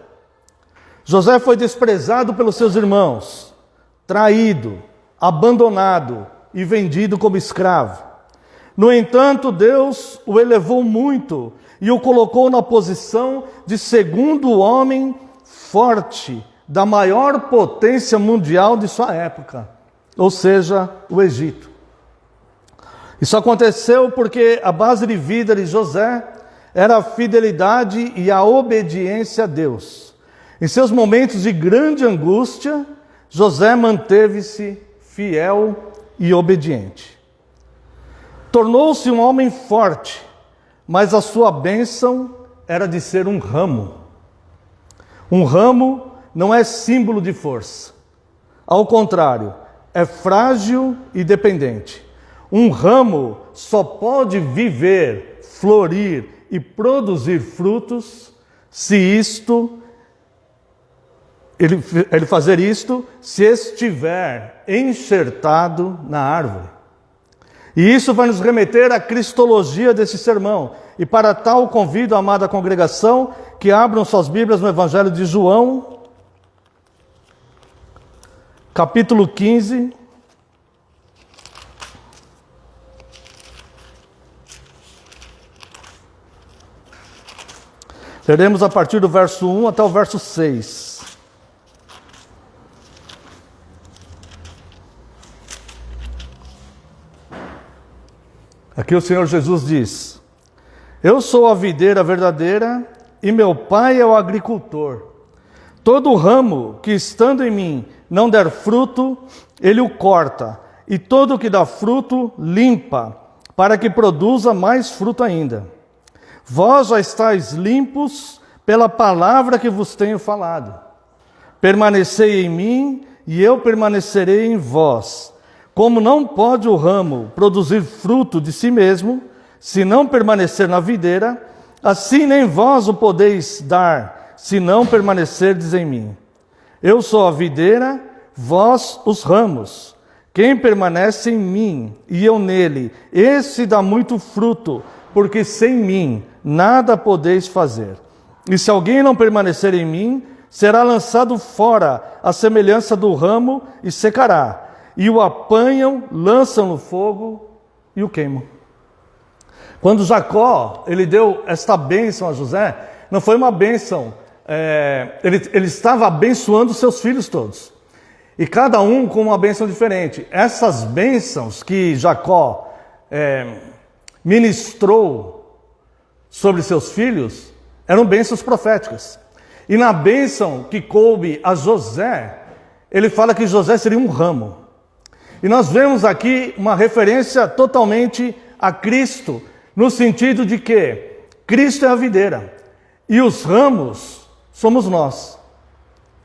José foi desprezado pelos seus irmãos, traído, abandonado e vendido como escravo. No entanto, Deus o elevou muito e o colocou na posição de segundo homem forte da maior potência mundial de sua época, ou seja, o Egito. Isso aconteceu porque a base de vida de José era a fidelidade e a obediência a Deus. Em seus momentos de grande angústia, José manteve-se fiel e obediente. Tornou-se um homem forte, mas a sua bênção era de ser um ramo. Um ramo não é símbolo de força. Ao contrário, é frágil e dependente. Um ramo só pode viver, florir e produzir frutos se ele fazer isto se estiver enxertado na árvore. E isso vai nos remeter à cristologia desse sermão. E para tal convido a amada congregação que abram suas Bíblias no Evangelho de João, capítulo 15. Leremos a partir do verso 1 até o verso 6. Aqui o Senhor Jesus diz: Eu sou a videira verdadeira e meu Pai é o agricultor. Todo ramo que estando em mim não der fruto, ele o corta, e todo que dá fruto, limpa, para que produza mais fruto ainda. Vós já estáis limpos pela palavra que vos tenho falado. Permanecei em mim e eu permanecerei em vós. Como não pode o ramo produzir fruto de si mesmo, se não permanecer na videira, assim nem vós o podeis dar, se não permanecerdes em mim. Eu sou a videira, vós os ramos. Quem permanece em mim e eu nele, esse dá muito fruto, porque sem mim nada podeis fazer. E se alguém não permanecer em mim, será lançado fora, à semelhança do ramo, e secará. E o apanham, lançam no fogo e o queimam. Quando Jacó, ele deu esta bênção a José, não foi uma bênção, ele estava abençoando seus filhos todos. E cada um com uma bênção diferente. Essas bênçãos que Jacó ministrou sobre seus filhos, eram bênçãos proféticas. E na bênção que coube a José, ele fala que José seria um ramo. E nós vemos aqui uma referência totalmente a Cristo, no sentido de que Cristo é a videira e os ramos somos nós.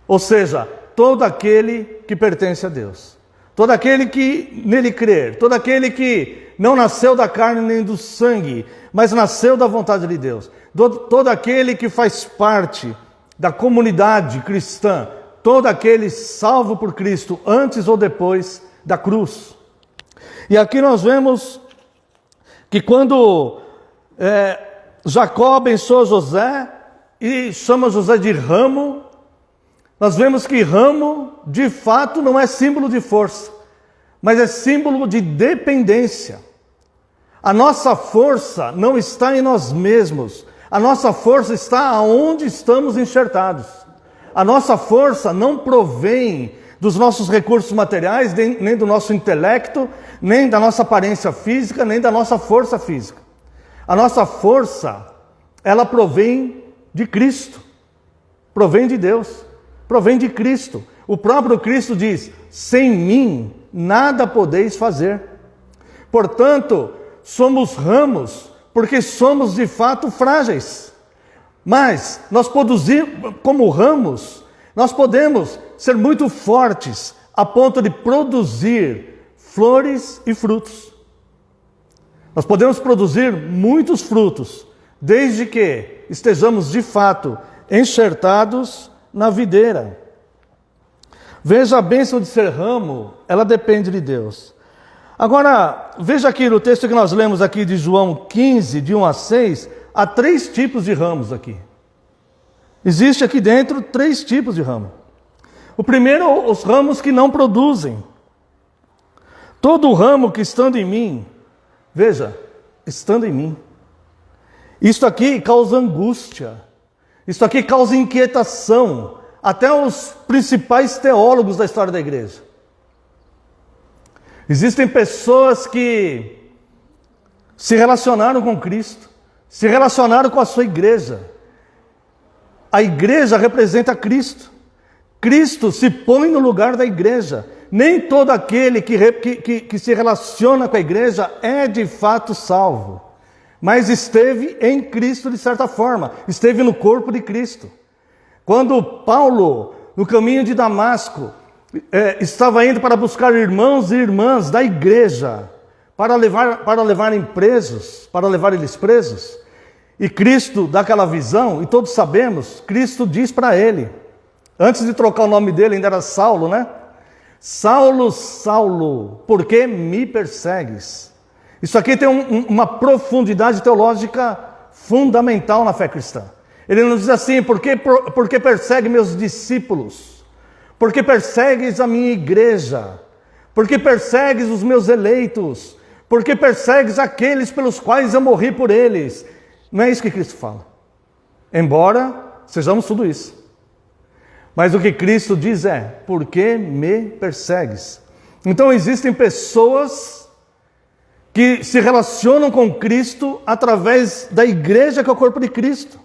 Ou seja, todo aquele que pertence a Deus. Todo aquele que nele crer, todo aquele que não nasceu da carne nem do sangue, mas nasceu da vontade de Deus. Todo aquele que faz parte da comunidade cristã, todo aquele salvo por Cristo antes ou depois da cruz. E aqui nós vemos que quando Jacó abençoa José e chama José de ramo, nós vemos que ramo de fato não é símbolo de força, mas é símbolo de dependência. A nossa força não está em nós mesmos, a nossa força está aonde estamos enxertados. A nossa força não provém dos nossos recursos materiais, nem do nosso intelecto, nem da nossa aparência física, nem da nossa força física. A nossa força, ela provém de Cristo, provém de Deus, provém de Cristo. O próprio Cristo diz: sem mim nada podeis fazer. Portanto, somos ramos, porque somos de fato frágeis. Mas nós como ramos, nós podemos ser muito fortes a ponto de produzir flores e frutos. Nós podemos produzir muitos frutos, desde que estejamos de fato enxertados na videira. Veja, a bênção de ser ramo, ela depende de Deus. Agora, veja aqui no texto que nós lemos aqui de João 15, de 1 a 6, há 3 tipos de ramos aqui. Existe aqui dentro 3 tipos de ramo. O primeiro, os ramos que não produzem. Todo ramo que estando em mim, veja, estando em mim. Isto aqui causa angústia. Isto aqui causa inquietação. Até os principais teólogos da história da igreja. Existem pessoas que se relacionaram com Cristo, se relacionaram com a sua igreja. A igreja representa Cristo. Cristo se põe no lugar da igreja. Nem todo aquele que se relaciona com a igreja é de fato salvo. Mas esteve em Cristo de certa forma. Esteve no corpo de Cristo. Quando Paulo, no caminho de Damasco, estava indo para buscar irmãos e irmãs da igreja, para levar eles presos, e Cristo dá aquela visão, e todos sabemos, Cristo diz para ele, antes de trocar o nome dele, ainda era Saulo, né? Saulo, Saulo, por que me persegues? Isso aqui tem uma profundidade teológica fundamental na fé cristã. Ele nos diz assim, por que persegue meus discípulos? Por que persegues a minha igreja? Por que persegues os meus eleitos? Por que persegues aqueles pelos quais eu morri por eles? Não é isso que Cristo fala. Embora sejamos tudo isso. Mas o que Cristo diz é, por que me persegues? Então existem pessoas que se relacionam com Cristo através da igreja que é o corpo de Cristo.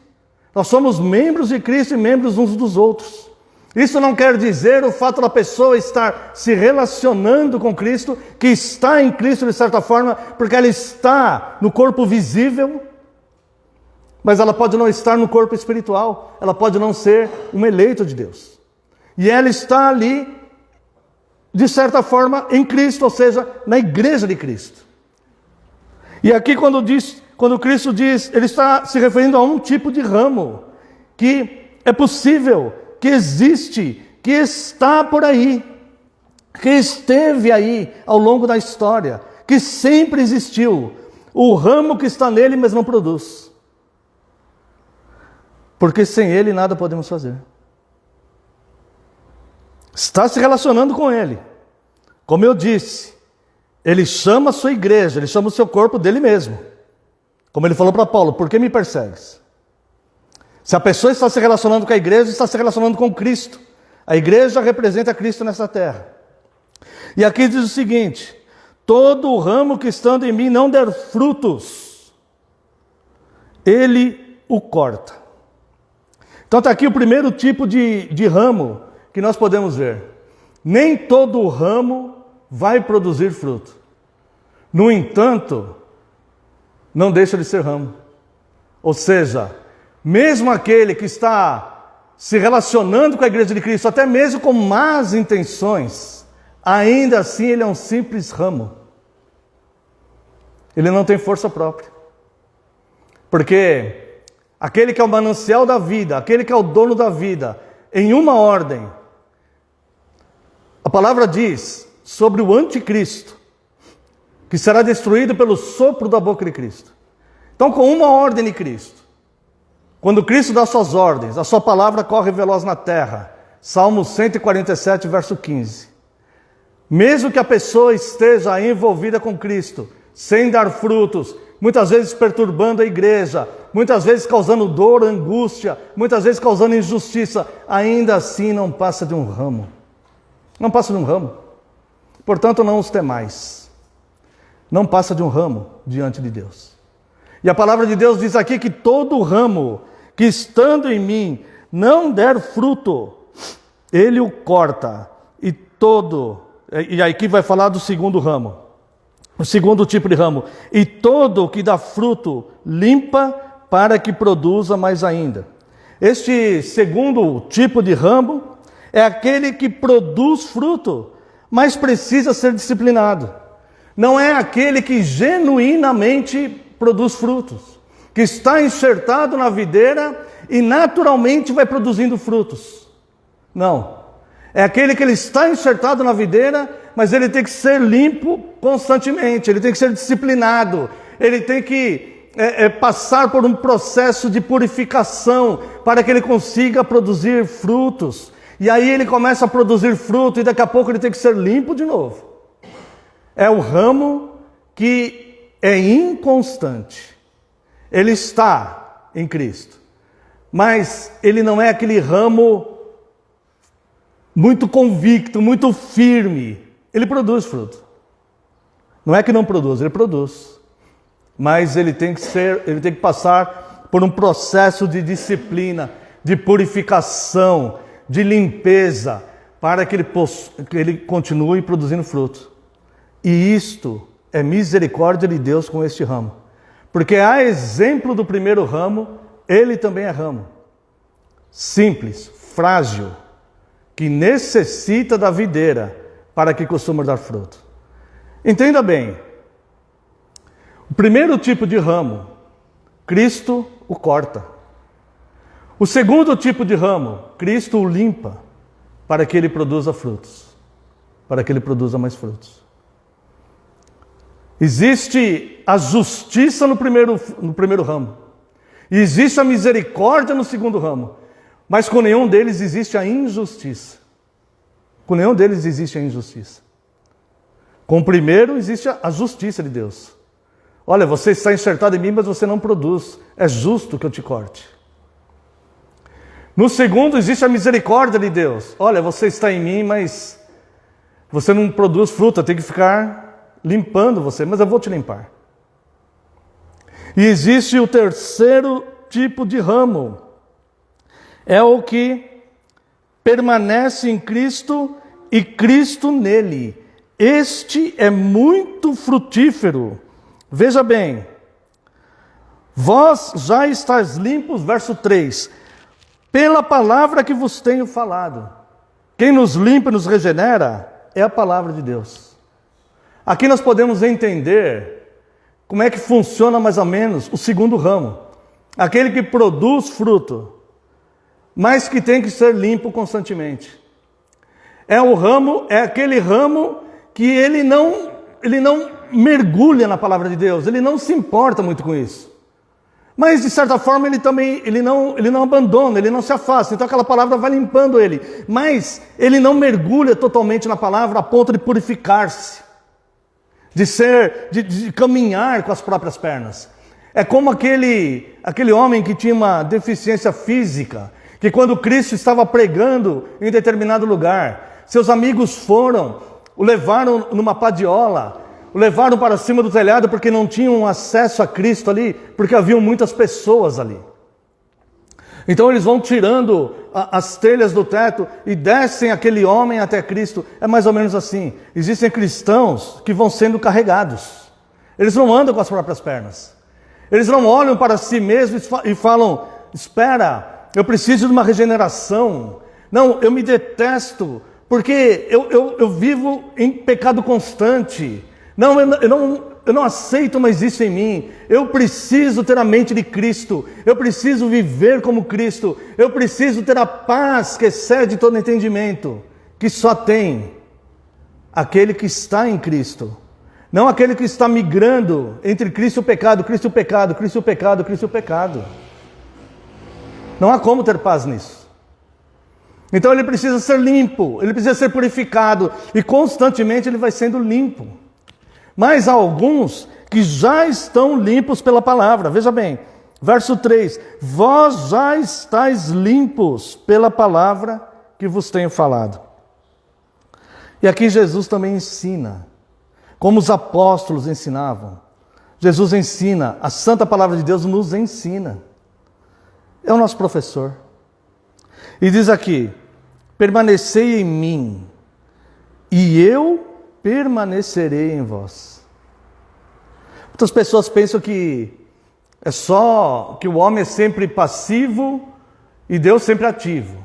Nós somos membros de Cristo e membros uns dos outros. Isso não quer dizer o fato da pessoa estar se relacionando com Cristo, que está em Cristo de certa forma, porque ela está no corpo visível, mas ela pode não estar no corpo espiritual, ela pode não ser um eleito de Deus. E ela está ali, de certa forma, em Cristo, ou seja, na igreja de Cristo. E aqui quando Cristo diz, ele está se referindo a um tipo de ramo, que é possível, que existe, que está por aí, que esteve aí ao longo da história, que sempre existiu, o ramo que está nele, mas não produz. Porque sem ele nada podemos fazer. Está se relacionando com ele. Como eu disse, ele chama a sua igreja, ele chama o seu corpo dele mesmo. Como ele falou para Paulo, por que me persegues? Se a pessoa está se relacionando com a igreja, está se relacionando com Cristo. A igreja representa Cristo nessa terra. E aqui diz o seguinte, todo ramo que estando em mim não der frutos, ele o corta. Então está aqui o primeiro tipo de ramo que nós podemos ver. Nem todo ramo vai produzir fruto. No entanto, não deixa de ser ramo. Ou seja, mesmo aquele que está se relacionando com a igreja de Cristo, até mesmo com más intenções, ainda assim ele é um simples ramo. Ele não tem força própria. Porque aquele que é o manancial da vida, aquele que é o dono da vida, em uma ordem, a palavra diz sobre o anticristo, que será destruído pelo sopro da boca de Cristo. Então, com uma ordem de Cristo, quando Cristo dá suas ordens, a sua palavra corre veloz na terra. Salmo 147, verso 15. Mesmo que a pessoa esteja envolvida com Cristo, sem dar frutos, muitas vezes perturbando a igreja, muitas vezes causando dor, angústia, muitas vezes causando injustiça, ainda assim não passa de um ramo. Não passa de um ramo. Portanto, não os temais. Não passa de um ramo diante de Deus. E a palavra de Deus diz aqui que todo ramo que estando em mim não der fruto, ele o corta. E aqui vai falar do segundo ramo. O segundo tipo de ramo. E todo que dá fruto, limpa para que produza mais ainda. Este segundo tipo de ramo é aquele que produz fruto, mas precisa ser disciplinado. não é aquele que genuinamente produz frutos, que está enxertado na videira e naturalmente vai produzindo frutos. Não. É aquele que ele está enxertado na videira, mas ele tem que ser limpo constantemente, ele tem que ser disciplinado, ele tem que passar por um processo de purificação para que ele consiga produzir frutos. E aí ele começa a produzir fruto e daqui a pouco ele tem que ser limpo de novo. É o ramo que é inconstante. Ele está em Cristo, mas ele não é aquele ramo muito convicto, muito firme. Ele produz fruto. Não é que não produz, ele produz. Mas ele tem que passar por um processo de disciplina, de purificação, de limpeza, para que ele continue produzindo fruto. E isto é misericórdia de Deus com este ramo. Porque a exemplo do primeiro ramo, ele também é ramo. Simples, frágil, que necessita da videira para que costuma dar fruto. Entenda bem, o primeiro tipo de ramo, Cristo o corta. O segundo tipo de ramo, Cristo o limpa para que ele produza frutos, para que ele produza mais frutos. Existe a justiça no primeiro ramo, e existe a misericórdia no segundo ramo, mas com nenhum deles existe a injustiça. Com nenhum deles existe a injustiça. Com o primeiro existe a justiça de Deus. Olha, você está enxertado em mim, mas você não produz. É justo que eu te corte. No segundo existe a misericórdia de Deus. Olha, você está em mim, mas você não produz fruta, tem que ficar limpando você, mas eu vou te limpar. E existe o terceiro tipo de ramo. É o que permanece em Cristo e Cristo nele. Este é muito frutífero. Veja bem, vós já estáis limpos, verso 3, pela palavra que vos tenho falado. Quem nos limpa e nos regenera é a palavra de Deus. Aqui nós podemos entender como é que funciona mais ou menos o segundo ramo. Aquele que produz fruto, mas que tem que ser limpo constantemente. É aquele ramo que ele não mergulha na palavra de Deus, ele não se importa muito com isso. Mas de certa forma ele não abandona, ele não se afasta, então aquela palavra vai limpando ele. Mas ele não mergulha totalmente na palavra a ponto de purificar-se, de caminhar com as próprias pernas. É como aquele homem que tinha uma deficiência física, que quando Cristo estava pregando em determinado lugar, seus amigos o levaram numa padiola, o levaram para cima do telhado porque não tinham acesso a Cristo ali, porque haviam muitas pessoas ali. Então eles vão tirando as telhas do teto e descem aquele homem até Cristo. É mais ou menos assim. Existem cristãos que vão sendo carregados. Eles não andam com as próprias pernas. Eles não olham para si mesmos e falam: espera, eu preciso de uma regeneração. Não, eu me detesto, porque eu vivo em pecado constante. Não, eu não aceito mais isso em mim. Eu preciso ter a mente de Cristo. Eu preciso viver como Cristo. Eu preciso ter a paz que excede todo entendimento, que só tem aquele que está em Cristo. Não aquele que está migrando entre Cristo e o pecado, Cristo e o pecado, Cristo e o pecado, Cristo e o pecado. Não há como ter paz nisso. Então ele precisa ser limpo, ele precisa ser purificado, e constantemente ele vai sendo limpo. Mas há alguns que já estão limpos pela palavra. Veja bem, verso 3, vós já estáis limpos pela palavra que vos tenho falado. E aqui Jesus também ensina, como os apóstolos ensinavam. Jesus ensina, a santa palavra de Deus nos ensina. É o nosso professor. E diz aqui: permanecei em mim, e eu permanecerei em vós. Muitas pessoas pensam que é só que o homem é sempre passivo e Deus sempre ativo.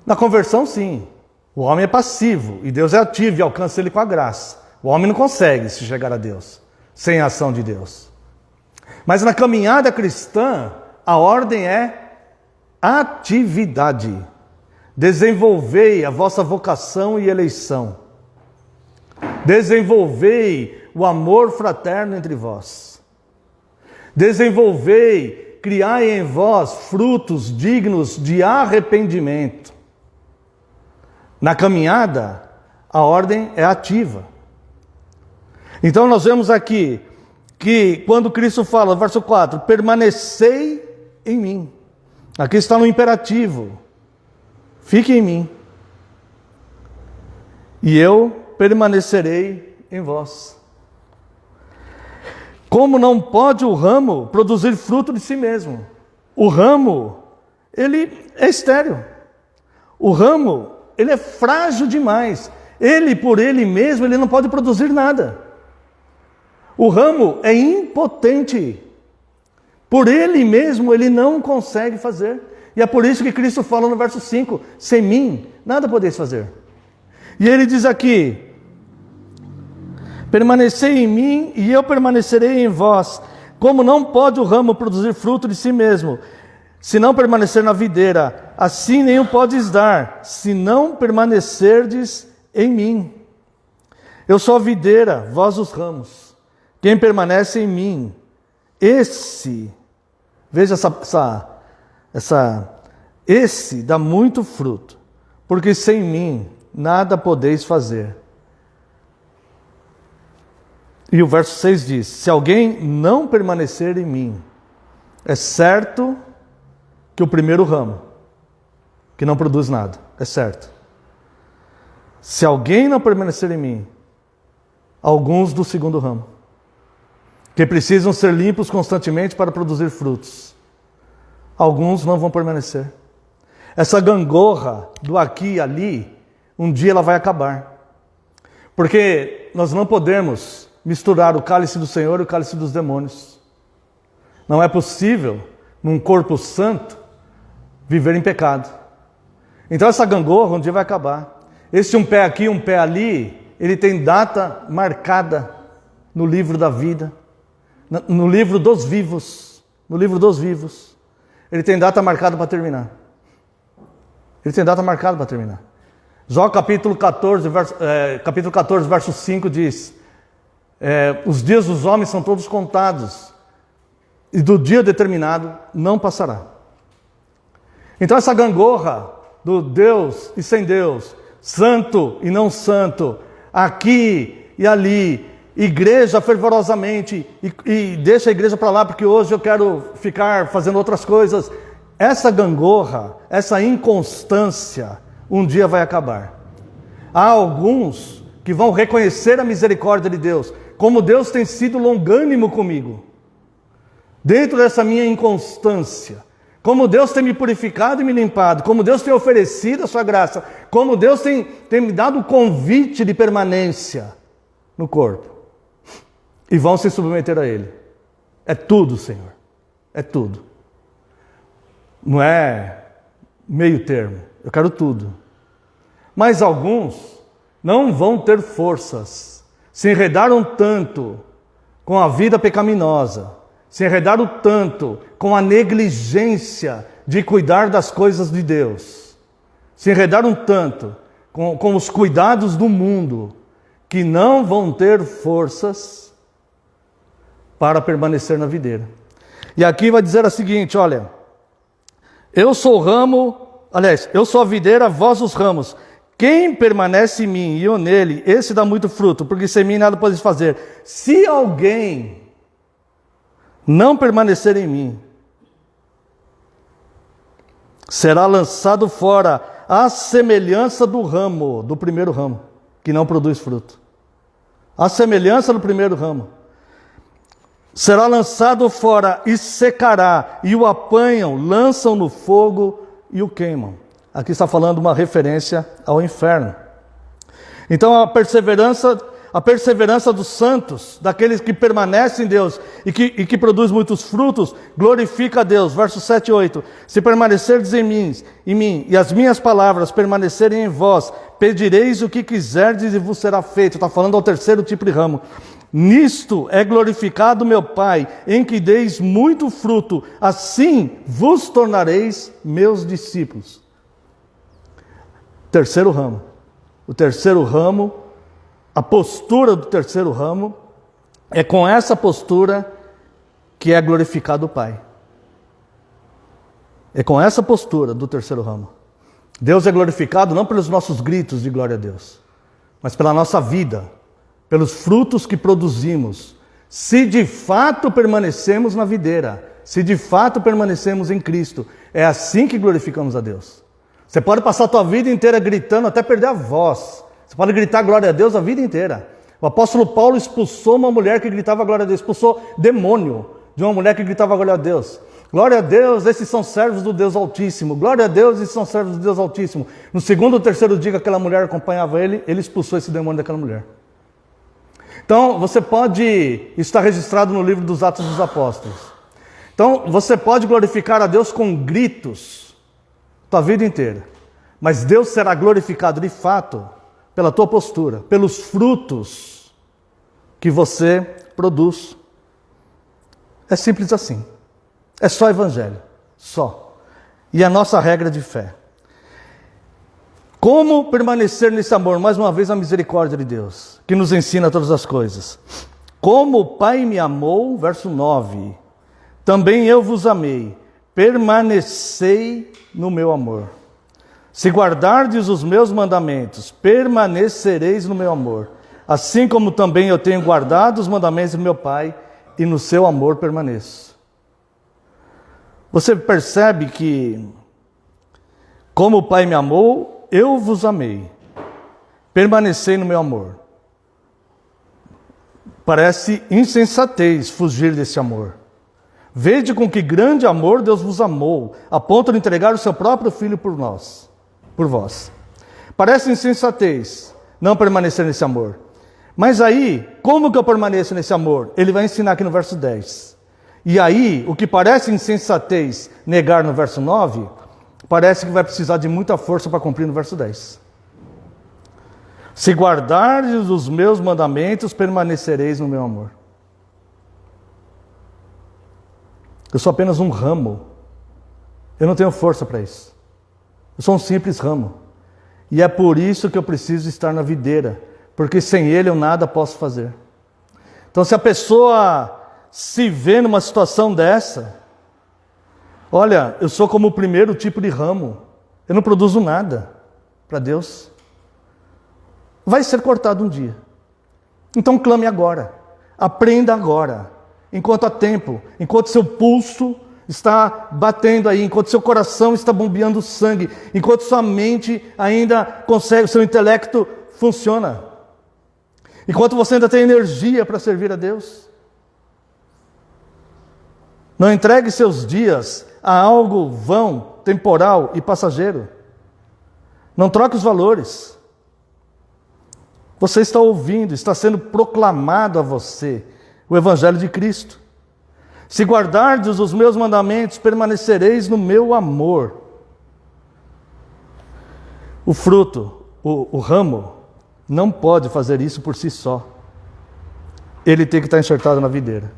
Na conversão, sim. O homem é passivo e Deus é ativo e alcança ele com a graça. O homem não consegue se chegar a Deus sem a ação de Deus. Mas na caminhada cristã, a ordem é atividade. Desenvolvei a vossa vocação e eleição. Desenvolvei o amor fraterno entre vós. Desenvolvei, criai em vós frutos dignos de arrependimento. Na caminhada, a ordem é ativa. Então nós vemos aqui que quando Cristo fala, verso 4, permanecei em mim. Aqui está no imperativo. Fique em mim. E eu permanecerei em vós. Como não pode o ramo produzir fruto de si mesmo? O ramo, ele é estéril. O ramo, ele é frágil demais. Ele, por ele mesmo, ele não pode produzir nada. O ramo é impotente. Por ele mesmo, ele não consegue fazer. E é por isso que Cristo fala no verso 5, sem mim, nada podeis fazer. E ele diz aqui, permanecei em mim e eu permanecerei em vós. Como não pode o ramo produzir fruto de si mesmo, se não permanecer na videira, assim nenhum podes dar, se não permanecerdes em mim. Eu sou a videira, vós os ramos. Quem permanece em mim, esse, veja esse dá muito fruto, porque sem mim nada podeis fazer. E o verso 6 diz, se alguém não permanecer em mim, é certo que o primeiro ramo, que não produz nada, é certo. Se alguém não permanecer em mim, alguns do segundo ramo, que precisam ser limpos constantemente para produzir frutos, alguns não vão permanecer. Essa gangorra do aqui e ali, um dia ela vai acabar. Porque nós não podemos misturar o cálice do Senhor e o cálice dos demônios. Não é possível, num corpo santo, viver em pecado. Então essa gangorra um dia vai acabar. Esse um pé aqui, um pé ali, ele tem data marcada no livro da vida, no livro dos vivos. No livro dos vivos. Ele tem data marcada para terminar. Ele tem data marcada para terminar. Jó capítulo 14, verso 5 diz, os dias dos homens são todos contados, e do dia determinado não passará. Então essa gangorra do Deus e sem Deus, santo e não santo, aqui e ali, igreja fervorosamente, e deixa a igreja para lá porque hoje eu quero ficar fazendo outras coisas. Essa gangorra, essa inconstância, um dia vai acabar. Há alguns que vão reconhecer a misericórdia de Deus, como Deus tem sido longânimo comigo, dentro dessa minha inconstância, como Deus tem me purificado e me limpado, como Deus tem oferecido a sua graça, como Deus tem me dado o convite de permanência no corpo, e vão se submeter a Ele. É tudo, Senhor, é tudo. Não é meio termo, eu quero tudo. Mas alguns não vão ter forças, se enredaram tanto com a vida pecaminosa, se enredaram tanto com a negligência de cuidar das coisas de Deus, se enredaram tanto com os cuidados do mundo, que não vão ter forças para permanecer na videira. E aqui vai dizer o seguinte, olha, eu sou o ramo, aliás, eu sou a videira, vós os ramos. Quem permanece em mim e eu nele, esse dá muito fruto, porque sem mim nada podeis fazer. Se alguém não permanecer em mim, será lançado fora à semelhança do ramo, do primeiro ramo, que não produz fruto. A semelhança do primeiro ramo. Será lançado fora e secará, e o apanham, lançam no fogo e o queimam. Aqui está falando uma referência ao inferno. Então a perseverança, a perseverança dos santos, daqueles que permanecem em Deus e que produz muitos frutos, glorifica a Deus. Versos 7 e 8. Se permanecerdes em mim, e as minhas palavras permanecerem em vós, pedireis o que quiserdes e vos será feito. Está falando ao terceiro tipo de ramo. Nisto é glorificado meu Pai, em que deis muito fruto, assim vos tornareis meus discípulos. Terceiro ramo. O terceiro ramo, a postura do terceiro ramo, é com essa postura que é glorificado o Pai. É com essa postura do terceiro ramo. Deus é glorificado não pelos nossos gritos de glória a Deus, mas pela nossa vida, pelos frutos que produzimos, se de fato permanecemos na videira, se de fato permanecemos em Cristo. É assim que glorificamos a Deus. Você pode passar a tua vida inteira gritando até perder a voz. Você pode gritar glória a Deus a vida inteira. O apóstolo Paulo expulsou uma mulher que gritava glória a Deus, expulsou demônio de uma mulher que gritava glória a Deus. Glória a Deus, esses são servos do Deus Altíssimo. Glória a Deus, esses são servos do Deus Altíssimo. No segundo ou terceiro dia que aquela mulher acompanhava ele expulsou esse demônio daquela mulher. Então, você pode estar registrado no livro dos Atos dos Apóstolos. Então, você pode glorificar a Deus com gritos, tua vida inteira. Mas Deus será glorificado de fato pela tua postura, pelos frutos que você produz. É simples assim. É só evangelho, só. E a nossa regra de fé. Como permanecer nesse amor? Mais uma vez a misericórdia de Deus, que nos ensina todas as coisas. Como o Pai me amou, verso 9, também eu vos amei, permanecei no meu amor. Se guardardes os meus mandamentos, permanecereis no meu amor, assim como também eu tenho guardado os mandamentos do meu Pai, e no seu amor permaneço. Você percebe que, como o Pai me amou, eu vos amei, permanecei no meu amor. Parece insensatez fugir desse amor. Vede com que grande amor Deus vos amou, a ponto de entregar o seu próprio Filho por nós, por vós. Parece insensatez não permanecer nesse amor. Mas aí, como que eu permaneço nesse amor? Ele vai ensinar aqui no verso 10. E aí, o que parece insensatez negar no verso 9, parece que vai precisar de muita força para cumprir no verso 10. Se guardardes os meus mandamentos, permanecereis no meu amor. Eu sou apenas um ramo. Eu não tenho força para isso. Eu sou um simples ramo. E é por isso que eu preciso estar na videira, porque sem ele eu nada posso fazer. Então, se a pessoa se vê numa situação dessa, olha, eu sou como o primeiro tipo de ramo. Eu não produzo nada para Deus. Vai ser cortado um dia. Então clame agora. Aprenda agora. Enquanto há tempo. Enquanto seu pulso está batendo aí. Enquanto seu coração está bombeando sangue. Enquanto sua mente ainda consegue, seu intelecto funciona. Enquanto você ainda tem energia para servir a Deus. Não entregue seus dias a algo vão, temporal e passageiro. Não troque os valores. Você está ouvindo, está sendo proclamado a você o Evangelho de Cristo. Se guardardes os meus mandamentos, permanecereis no meu amor. O fruto, o ramo, não pode fazer isso por si só. Ele tem que estar enxertado na videira.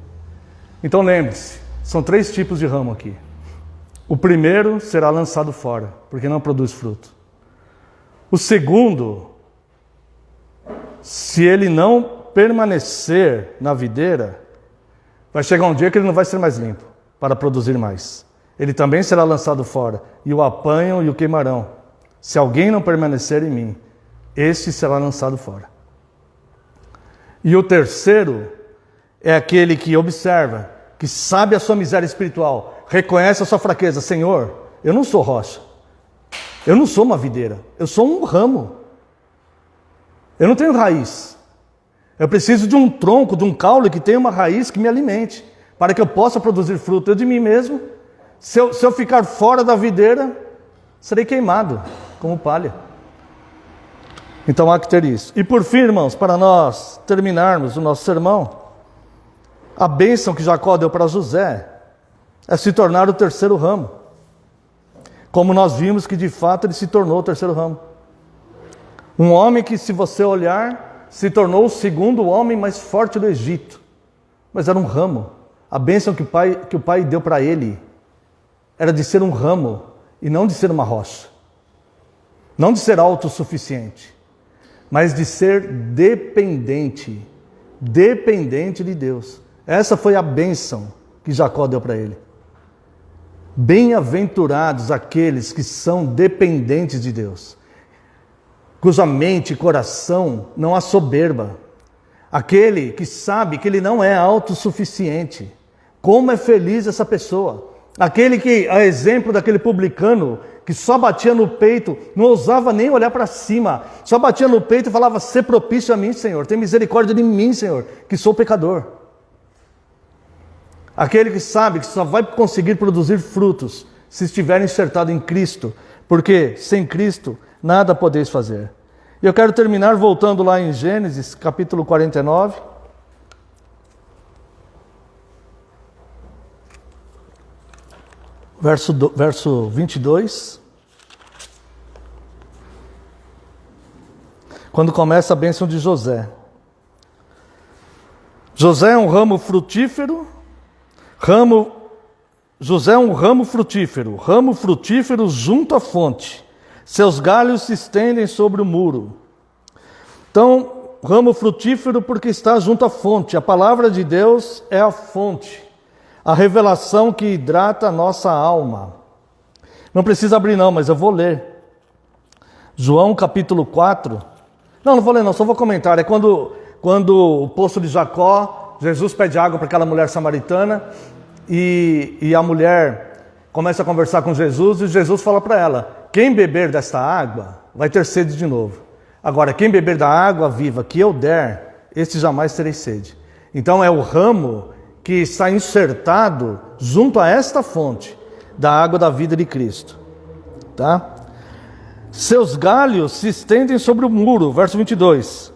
Então lembre-se, são 3 tipos de ramo aqui. O primeiro será lançado fora, porque não produz fruto. O segundo, se ele não permanecer na videira, vai chegar um dia que ele não vai ser mais limpo para produzir mais. Ele também será lançado fora, e o apanham e o queimarão. Se alguém não permanecer em mim, este será lançado fora. E o terceiro é aquele que observa, que sabe a sua miséria espiritual, reconhece a sua fraqueza. Senhor, eu não sou rocha, eu não sou uma videira, eu sou um ramo. Eu não tenho raiz. Eu preciso de um tronco, de um caule que tenha uma raiz que me alimente, para que eu possa produzir fruto. Eu de mim mesmo, se eu ficar fora da videira, serei queimado como palha. Então há que ter isso. E por fim, irmãos, para nós terminarmos o nosso sermão, a bênção que Jacó deu para José é se tornar o terceiro ramo. Como nós vimos que de fato ele se tornou o terceiro ramo. Um homem que, se você olhar, se tornou o segundo homem mais forte do Egito. Mas era um ramo. A bênção que o pai deu para ele era de ser um ramo e não de ser uma rocha. Não de ser autossuficiente, mas de ser dependente. Dependente de Deus. Essa foi a bênção que Jacó deu para ele. Bem-aventurados aqueles que são dependentes de Deus, cuja mente e coração não há soberba. Aquele que sabe que ele não é autossuficiente. Como é feliz essa pessoa. Aquele que, a exemplo daquele publicano, que só batia no peito, não ousava nem olhar para cima, só batia no peito e falava: "Sê propício a mim, Senhor, tem misericórdia de mim, Senhor, que sou pecador." Aquele que sabe que só vai conseguir produzir frutos se estiver enxertado em Cristo, porque sem Cristo nada podeis fazer. E eu quero terminar voltando lá em Gênesis, capítulo 49. Verso 22. Quando começa a bênção de José. José é um ramo frutífero. José é um ramo frutífero junto à fonte. Seus galhos se estendem sobre o muro. Então, ramo frutífero porque está junto à fonte. A palavra de Deus é a fonte. A revelação que hidrata a nossa alma. Não precisa abrir não, mas eu vou ler. João capítulo 4. Não vou ler não, só vou comentar. É quando o poço de Jacó, Jesus pede água para aquela mulher samaritana e a mulher começa a conversar com Jesus e Jesus fala para ela: "Quem beber desta água vai ter sede de novo. Agora, quem beber da água viva que eu der, este jamais terei sede." Então é o ramo que está enxertado junto a esta fonte da água da vida de Cristo. Tá? Seus galhos se estendem sobre o muro, verso 22.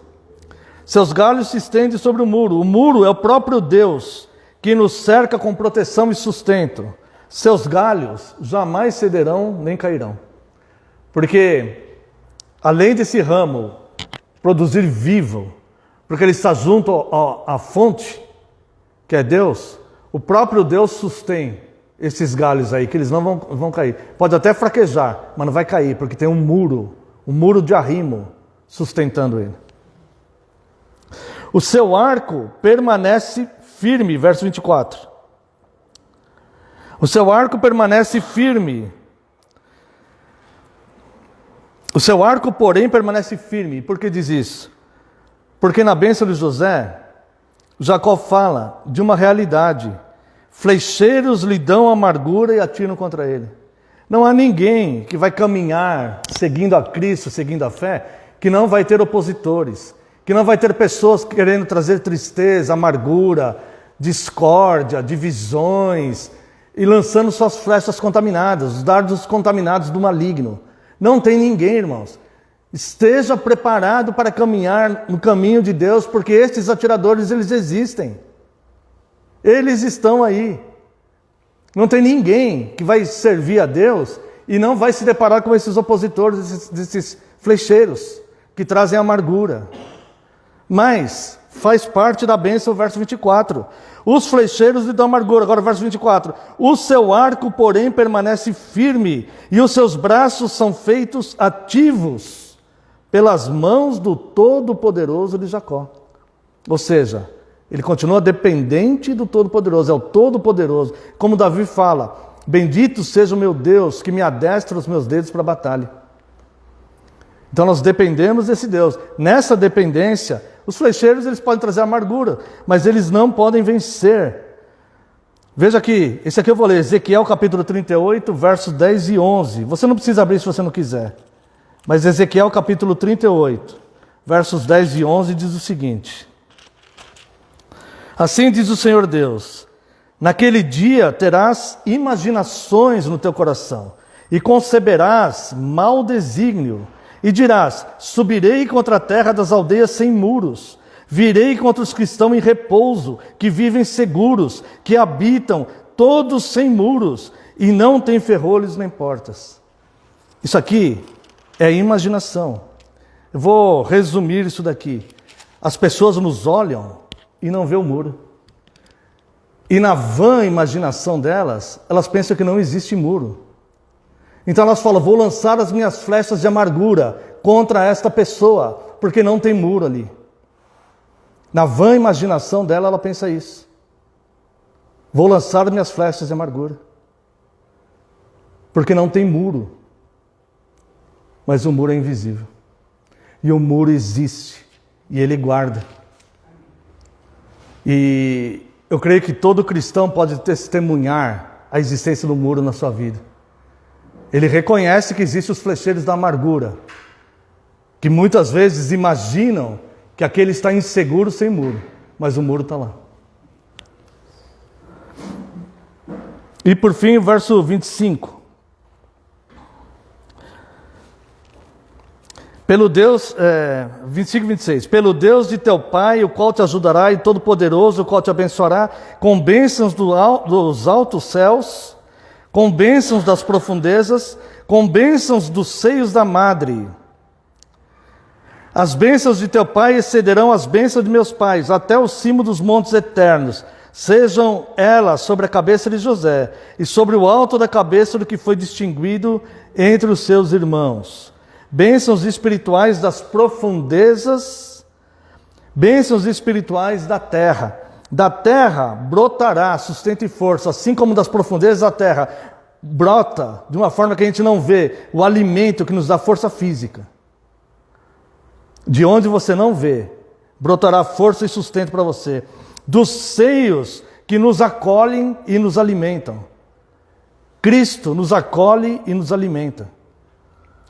Seus galhos se estendem sobre o muro. O muro é o próprio Deus que nos cerca com proteção e sustento. Seus galhos jamais cederão nem cairão. Porque além desse ramo produzir vivo, porque ele está junto à fonte, que é Deus, o próprio Deus sustém esses galhos aí, que eles não vão cair. Pode até fraquejar, mas não vai cair, porque tem um muro de arrimo sustentando ele. O seu arco permanece firme, verso 24. O seu arco permanece firme. O seu arco, porém, permanece firme. Por que diz isso? Porque na bênção de José, Jacó fala de uma realidade. Flecheiros lhe dão amargura e atiram contra ele. Não há ninguém que vai caminhar seguindo a Cristo, seguindo a fé, que não vai ter opositores, que não vai ter pessoas querendo trazer tristeza, amargura, discórdia, divisões, e lançando suas flechas contaminadas, os dardos contaminados do maligno. Não tem ninguém, irmãos. Esteja preparado para caminhar no caminho de Deus, porque estes atiradores, eles existem. Eles estão aí. Não tem ninguém que vai servir a Deus e não vai se deparar com esses opositores, desses flecheiros que trazem amargura. Mas faz parte da bênção, verso 24. Os flecheiros lhe dão amargura. Agora, verso 24. O seu arco, porém, permanece firme, e os seus braços são feitos ativos pelas mãos do Todo-Poderoso de Jacó. Ou seja, ele continua dependente do Todo-Poderoso, é o Todo-Poderoso. Como Davi fala: bendito seja o meu Deus, que me adestra os meus dedos para a batalha. Então nós dependemos desse Deus. Nessa dependência, os flecheiros eles podem trazer amargura, mas eles não podem vencer. Veja aqui, esse aqui eu vou ler, Ezequiel capítulo 38, versos 10 e 11. Você não precisa abrir se você não quiser. Mas Ezequiel capítulo 38, versos 10 e 11 diz o seguinte: assim diz o Senhor Deus: naquele dia terás imaginações no teu coração, e conceberás mau desígnio, E dirás: subirei contra a terra das aldeias sem muros, virei contra os que estão em repouso, que vivem seguros, que habitam todos sem muros, e não têm ferrolhos nem portas. Isso aqui é imaginação. Eu vou resumir isso daqui. As pessoas nos olham e não vê o muro. E na vã imaginação delas, elas pensam que não existe muro. Então elas falam: vou lançar as minhas flechas de amargura contra esta pessoa, porque não tem muro ali. Na vã imaginação dela, ela pensa isso. Vou lançar minhas flechas de amargura, porque não tem muro. Mas o muro é invisível. E o muro existe. E ele guarda. E eu creio que todo cristão pode testemunhar a existência do muro na sua vida. Ele reconhece que existem os flecheiros da amargura, que muitas vezes imaginam que aquele está inseguro sem muro, mas o muro está lá. E por fim, o verso 25. Pelo Deus, 25 e 26. Pelo Deus de teu Pai, o qual te ajudará, e Todo-Poderoso, o qual te abençoará, com bênçãos dos altos céus, com bênçãos das profundezas, com bênçãos dos seios da madre. As bênçãos de teu Pai excederão as bênçãos de meus pais, até o cimo dos montes eternos. Sejam elas sobre a cabeça de José, e sobre o alto da cabeça do que foi distinguido entre os seus irmãos. Bênçãos espirituais das profundezas, bênçãos espirituais da terra. Da terra brotará sustento e força, assim como das profundezas da terra brota, de uma forma que a gente não vê, o alimento que nos dá força física. De onde você não vê, brotará força e sustento para você. Dos seios que nos acolhem e nos alimentam. Cristo nos acolhe e nos alimenta.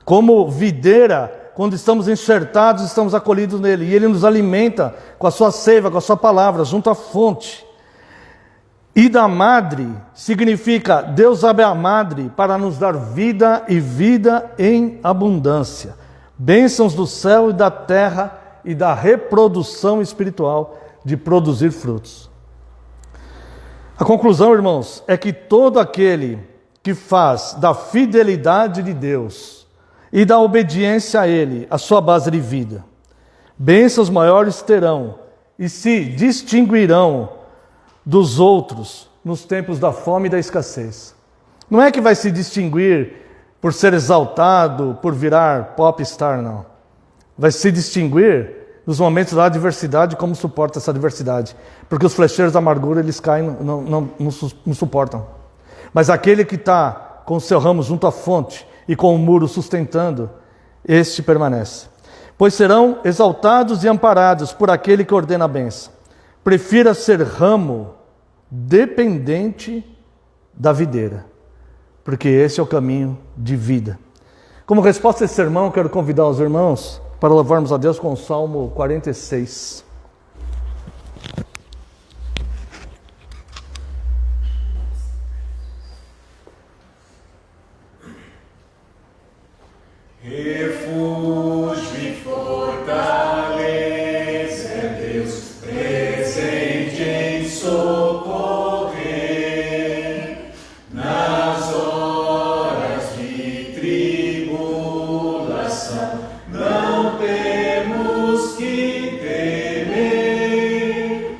Como videira, quando estamos enxertados, estamos acolhidos nele. E ele nos alimenta com a sua seiva, com a sua palavra, junto à fonte. E da madre, significa Deus abre a madre para nos dar vida e vida em abundância. Bênçãos do céu e da terra e da reprodução espiritual de produzir frutos. A conclusão, irmãos, é que todo aquele que faz da fidelidade de Deus e da obediência a Ele a sua base de vida, bênçãos maiores terão e se distinguirão dos outros nos tempos da fome e da escassez. Não é que vai se distinguir por ser exaltado, por virar popstar, não. Vai se distinguir nos momentos da adversidade, como suporta essa adversidade. Porque os flecheiros da amargura, eles caem, não suportam. Mas aquele que está com o seu ramo junto à fonte e com o muro sustentando, este permanece. Pois serão exaltados e amparados por aquele que ordena a bênção. Prefira ser ramo dependente da videira, porque esse é o caminho de vida. Como resposta a esse sermão, quero convidar os irmãos para louvarmos a Deus com o Salmo 46. Refúgio e fortaleza é Deus, presente em socorrer nas horas de tribulação. Não temos que temer,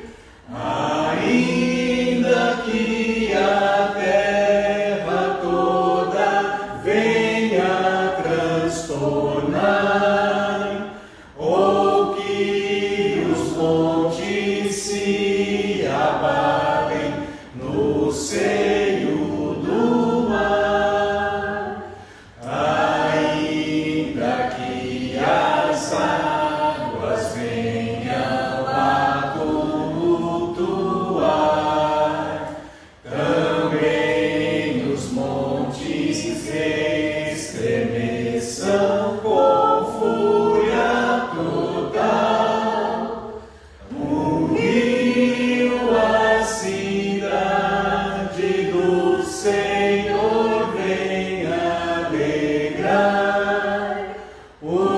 ainda que a terra toda venha transtornar, ou que os montes se abalem no seio do mar, ainda que as águas venham a tumultuar, também os montes estremeçam com fúria total. Uniu a cidade do Senhor, vem alegrar o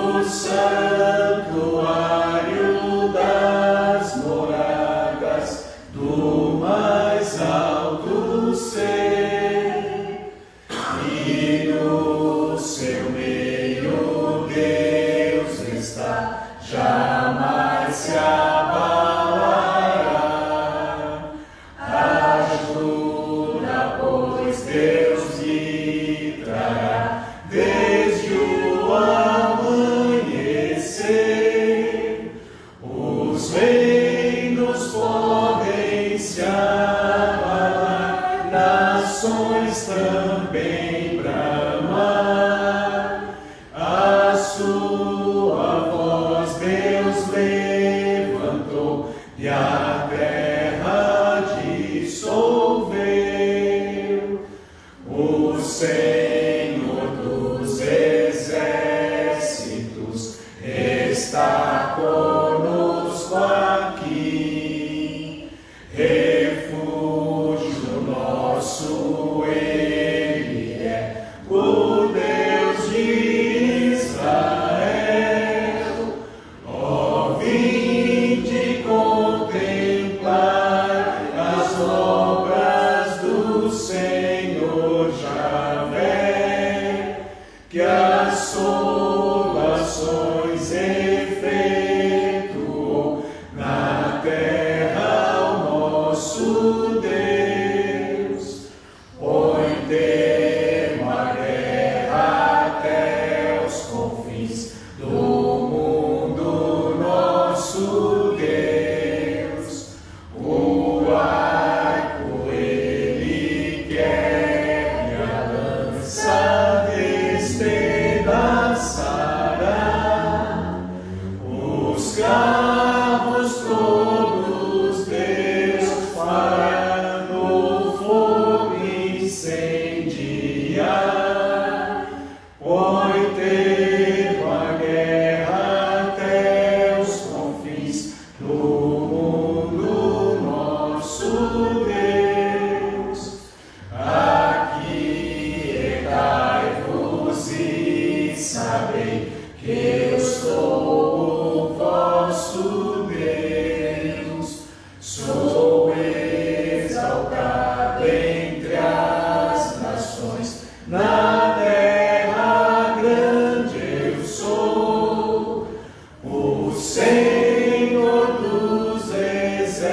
nações também bramar, a sua voz Deus levantou e a terra dissolveu. O Senhor dos exércitos está conosco aqui. Refúgio nosso Ele é, o Deus de Israel. Ó, vinde contemplar as obras do Senhor Javé, que as solações efetuou na terra o nosso Deus. Põe termo à guerra até os confins do mundo, nosso Deus. O arco ele quer e a lança despedaçará. Os carros todos Deus fará no fogo incendiar. Põe termo à guerra até os confins do mundo, nosso Deus. Aquietai-vos e sabei que eu sou o vosso Deus. Sou exaltado entre as nações, na terra grande eu sou. O Senhor dos exércitos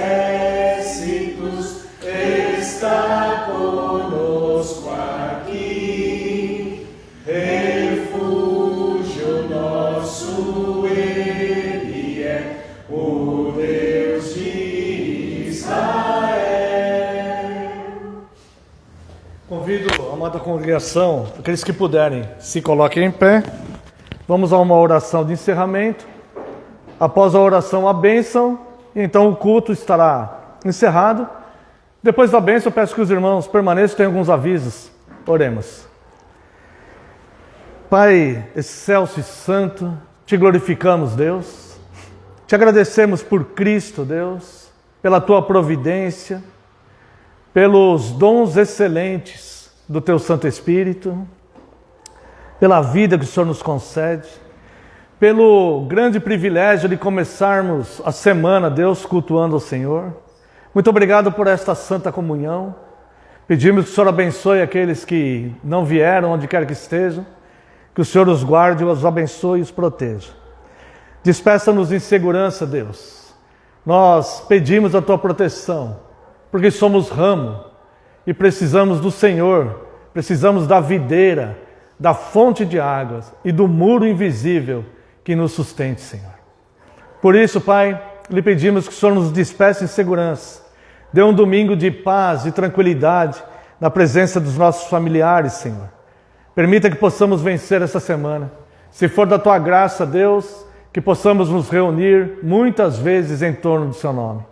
está conosco aqui. Refúgio nosso Ele é, o Deus de Israel. Convido a amada congregação, aqueles que puderem, se coloquem em pé. Vamos a uma oração de encerramento. Após a oração, a bênção, e então o culto estará encerrado. Depois da bênção, eu peço que os irmãos permaneçam, tem alguns avisos. Oremos. Pai excelso e santo, te glorificamos, Deus. Te agradecemos por Cristo, Deus, pela tua providência, pelos dons excelentes do teu Santo Espírito, pela vida que o Senhor nos concede, pelo grande privilégio de começarmos a semana, Deus, cultuando ao Senhor. Muito obrigado por esta santa comunhão. Pedimos que o Senhor abençoe aqueles que não vieram, onde quer que estejam, que o Senhor os guarde, os abençoe e os proteja. Despeça-nos em segurança, Deus. Nós pedimos a tua proteção, porque somos ramo e precisamos do Senhor, precisamos da videira, da fonte de águas e do muro invisível que nos sustente, Senhor. Por isso, Pai, lhe pedimos que o Senhor nos despeça em segurança. Dê um domingo de paz e tranquilidade na presença dos nossos familiares, Senhor. Permita que possamos vencer essa semana. Se for da tua graça, Deus, que possamos nos reunir muitas vezes em torno do seu nome.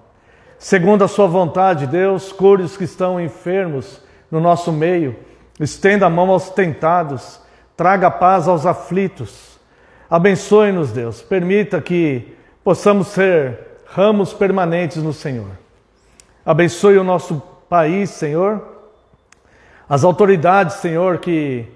Segundo a sua vontade, Deus, cure os que estão enfermos no nosso meio, estenda a mão aos tentados, traga paz aos aflitos. Abençoe-nos, Deus, permita que possamos ser ramos permanentes no Senhor. Abençoe o nosso país, Senhor, as autoridades, Senhor, que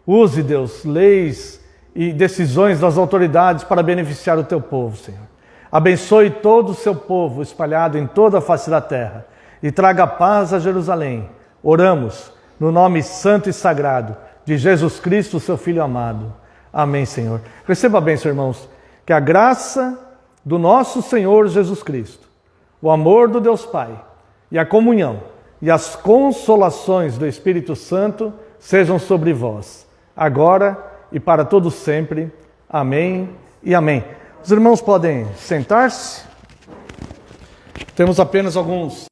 use, Deus, leis e decisões das autoridades para beneficiar o teu povo, Senhor. Abençoe todo o seu povo espalhado em toda a face da terra e traga paz a Jerusalém. Oramos no nome santo e sagrado de Jesus Cristo, seu Filho amado. Amém, Senhor. Receba a bênção, irmãos. Que a graça do nosso Senhor Jesus Cristo, o amor do Deus Pai e a comunhão e as consolações do Espírito Santo sejam sobre vós, agora e para todos sempre. Amém e amém. Os irmãos podem sentar-se. Temos apenas alguns